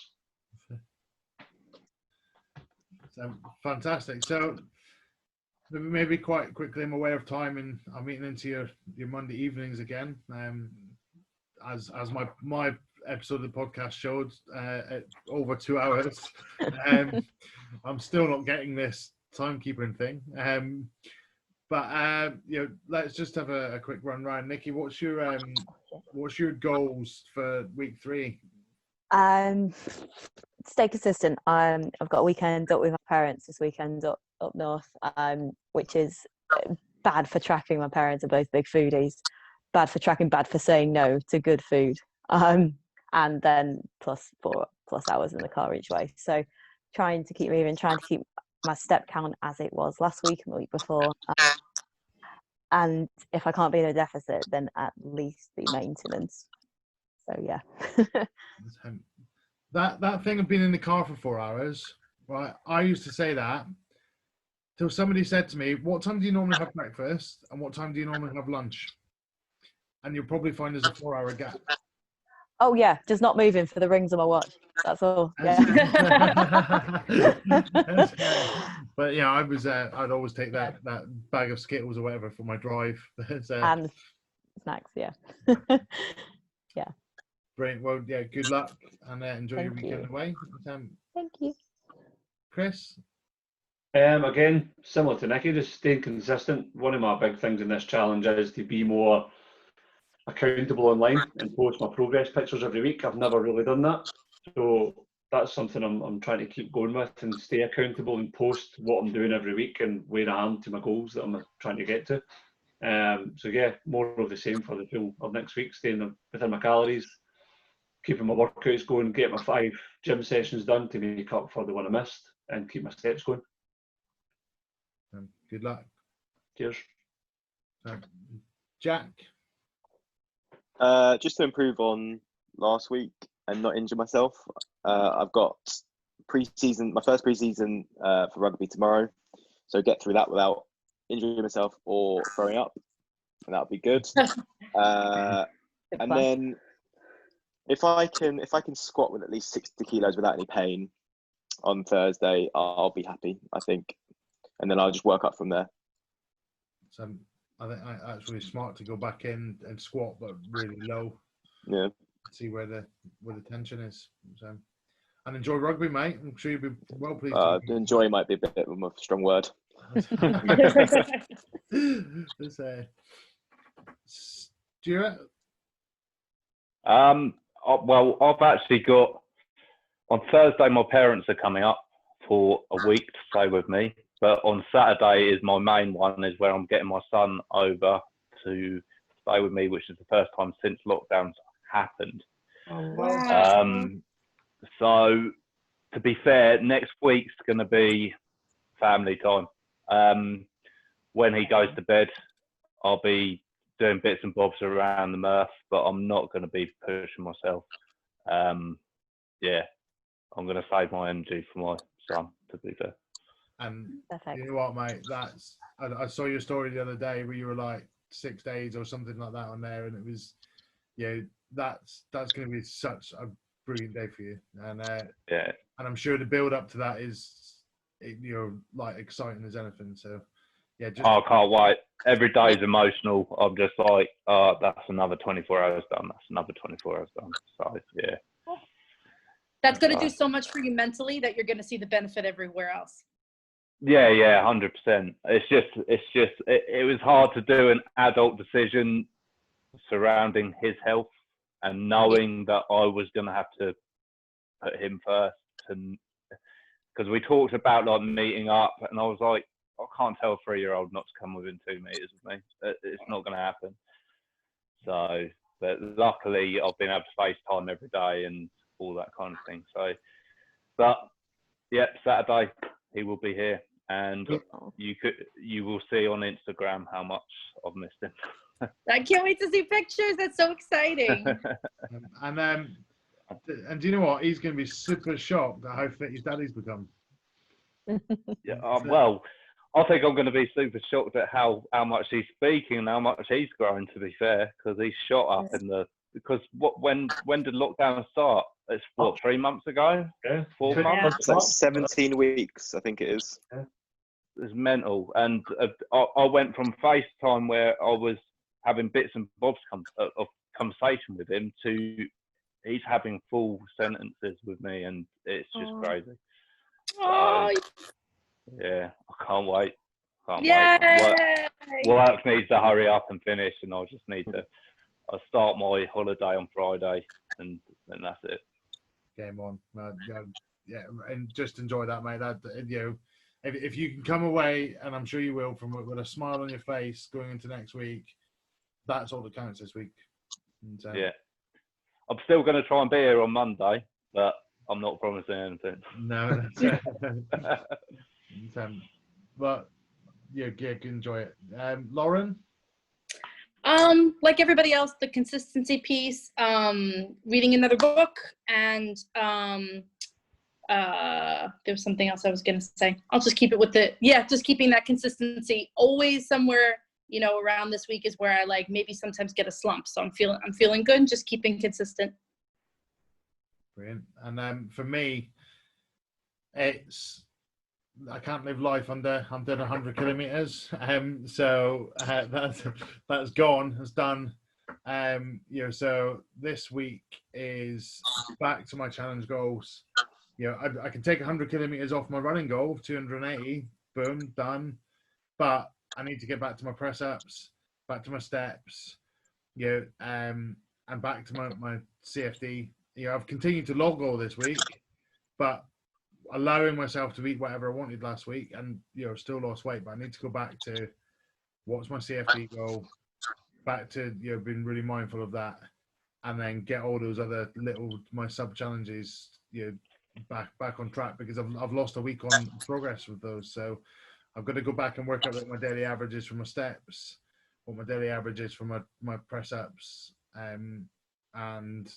Fantastic. So maybe quite quickly, I'm aware of time and I'm eating into your Monday evenings again. As my episode of the podcast showed, at over 2 hours. I'm still not getting this timekeeping thing. But let's just have a quick run round. Nikki, what's your goals for week 3? Stay consistent. I've got a weekend up with my parents this weekend up north, which is bad for tracking. My parents are both big foodies. Bad for tracking, bad for saying no to good food. And then plus 4+ hours in the car each way. So trying to keep moving, trying to keep my step count as it was last week and the week before. And if I can't be in a deficit, then at least the maintenance. So yeah. That thing of being in the car for 4 hours, right? I used to say that till somebody said to me, "What time do you normally have breakfast, and what time do you normally have lunch?" And you'll probably find there's a 4-hour gap. Oh yeah, just not moving for the rings on my watch. That's all. Yeah. But yeah, I'd always take that bag of Skittles or whatever for my drive. And snacks, yeah. Yeah. Brilliant. Well, yeah, good luck and enjoy your Thank weekend you. away. Thank you. Chris? Again, similar to Nikki, just staying consistent. One of my big things in this challenge is to be more accountable online and post my progress pictures every week. I've never really done that. So that's something I'm trying to keep going with and stay accountable and post what I'm doing every week and where I am to my goals that I'm trying to get to. So yeah, more of the same for the full of next week, staying within my calories, keeping my workouts going, get my 5 gym sessions done to make up for the one I missed and keep my steps going. Good luck. Cheers. Jack? Just to improve on last week and not injure myself, I've got my first pre-season for rugby tomorrow. So get through that without injuring myself or throwing up, and that'll be good. And then if I can squat with at least 60 kilos without any pain on Thursday, I'll be happy, I think. And then I'll just work up from there. So I think that's really smart to go back in and squat, but really low. Yeah. See where the tension is. So, and enjoy rugby, mate. I'm sure you'll be well pleased. Enjoy might be a bit of a strong word. Stuart? Well, I've actually got on Thursday. My parents are coming up for a week to stay with me, but on Saturday is my main one. Is where I'm getting my son over to stay with me, which is the first time since lockdowns happened. Oh, wow. So to be fair, next week's going to be family time. When he goes to bed, I'll be doing bits and bobs around the Murph, but I'm not going to be pushing myself. Yeah, I'm going to save my energy for my son, to be fair. And Perfect. you know what, mate? I saw your story the other day where you were like 6 days or something like that on there, and it was, that's going to be such a brilliant day for you. And yeah, and I'm sure the build up to that is, like exciting as anything. So yeah, I can't wait. Every day is emotional. I'm just like, that's another 24 hours done. That's another 24 hours done. So yeah. That's going to do so much for you mentally that you're going to see the benefit everywhere else. Yeah, 100%. It was hard to do an adult decision surrounding his health and knowing that I was going to have to put him first. And because we talked about like meeting up, and I was like, I can't tell a 3-year-old not to come within 2 meters of me. It's not going to happen. So, but luckily I've been able to FaceTime every day and all that kind of thing. So, but yeah, Saturday he will be here, and you will see on Instagram how much I've missed him. I can't wait to see pictures. That's so exciting. And do you know what? He's going to be super shocked at how fit his daddy's become. Yeah, well, I think I'm going to be super shocked at how much he's speaking and how much he's growing, to be fair, because he's shot up because when did lockdown start? It's 3 months ago? Yeah. 4 months? It's like 17 weeks, I think it is. Yeah. It's mental. And I went from FaceTime where I was having bits and bobs of conversation with him to he's having full sentences with me, and it's just crazy. So, yeah, I can't wait. Work needs to hurry up and finish, and I just need to. I'll start my holiday on Friday, and then that's it. Game on, yeah, and just enjoy that, mate. That if you can come away, and I'm sure you will, with a smile on your face going into next week, that's all that counts this week. And, yeah, I'm still going to try and be here on Monday, but I'm not promising anything. No, that's it. But yeah, enjoy it. Lauren? Like everybody else, the consistency piece, reading another book, and there was something else I was going to say. I'll just keep it just keeping that consistency. Always somewhere, around this week is where I maybe sometimes get a slump. So I'm feeling good and just keeping consistent. Brilliant. And for me, I can't live life under 100 kilometers. So that's gone. It's done. So this week is back to my challenge goals. I can take 100 kilometers off my running goal, 280. Boom, done. But I need to get back to my press ups, back to my steps, and back to my CFD. I've continued to log all this week, but allowing myself to eat whatever I wanted last week, and still lost weight. But I need to go back to what's my CFD goal, back to being really mindful of that, and then get all those other my sub challenges back on track, because I've lost a week on progress with those. So I've got to go back and work out what my daily averages for my steps, what my daily averages for my press ups, and and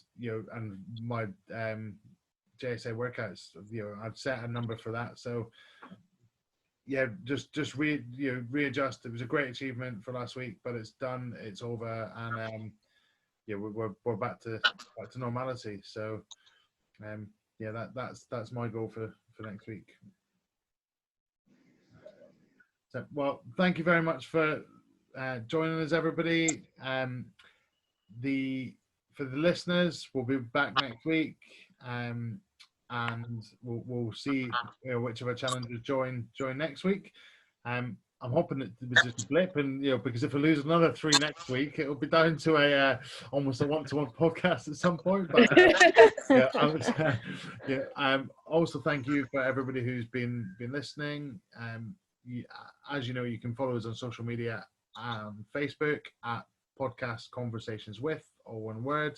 my JS&A workouts. I've set a number for that. So just readjust. It was a great achievement for last week, but it's done. It's over, and we're back to normality. So that's my goal for next week. So, well, thank you very much for joining us, everybody. For the listeners, we'll be back next week, and we'll see which of our challengers join next week. I'm hoping that it was just a blip, and because if we lose another 3 next week, it'll be down to almost a one-to-one podcast at some point. But also thank you for everybody who's been listening. As you know, you can follow us on social media, Facebook at Podcast Conversations With, all one word,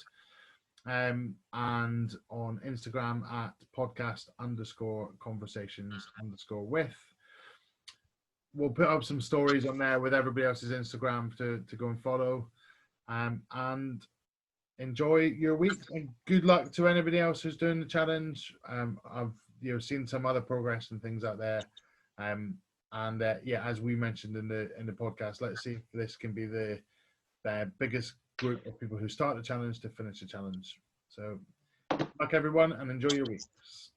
and on Instagram at podcast_conversations_with. We'll put up some stories on there with everybody else's Instagram to go and follow, and enjoy your week, and good luck to anybody else who's doing the challenge. I've seen some other progress and things out there, and as we mentioned in the podcast, let's see if this can be the biggest group of people who start the challenge to finish the challenge. So good luck, everyone, and enjoy your weeks.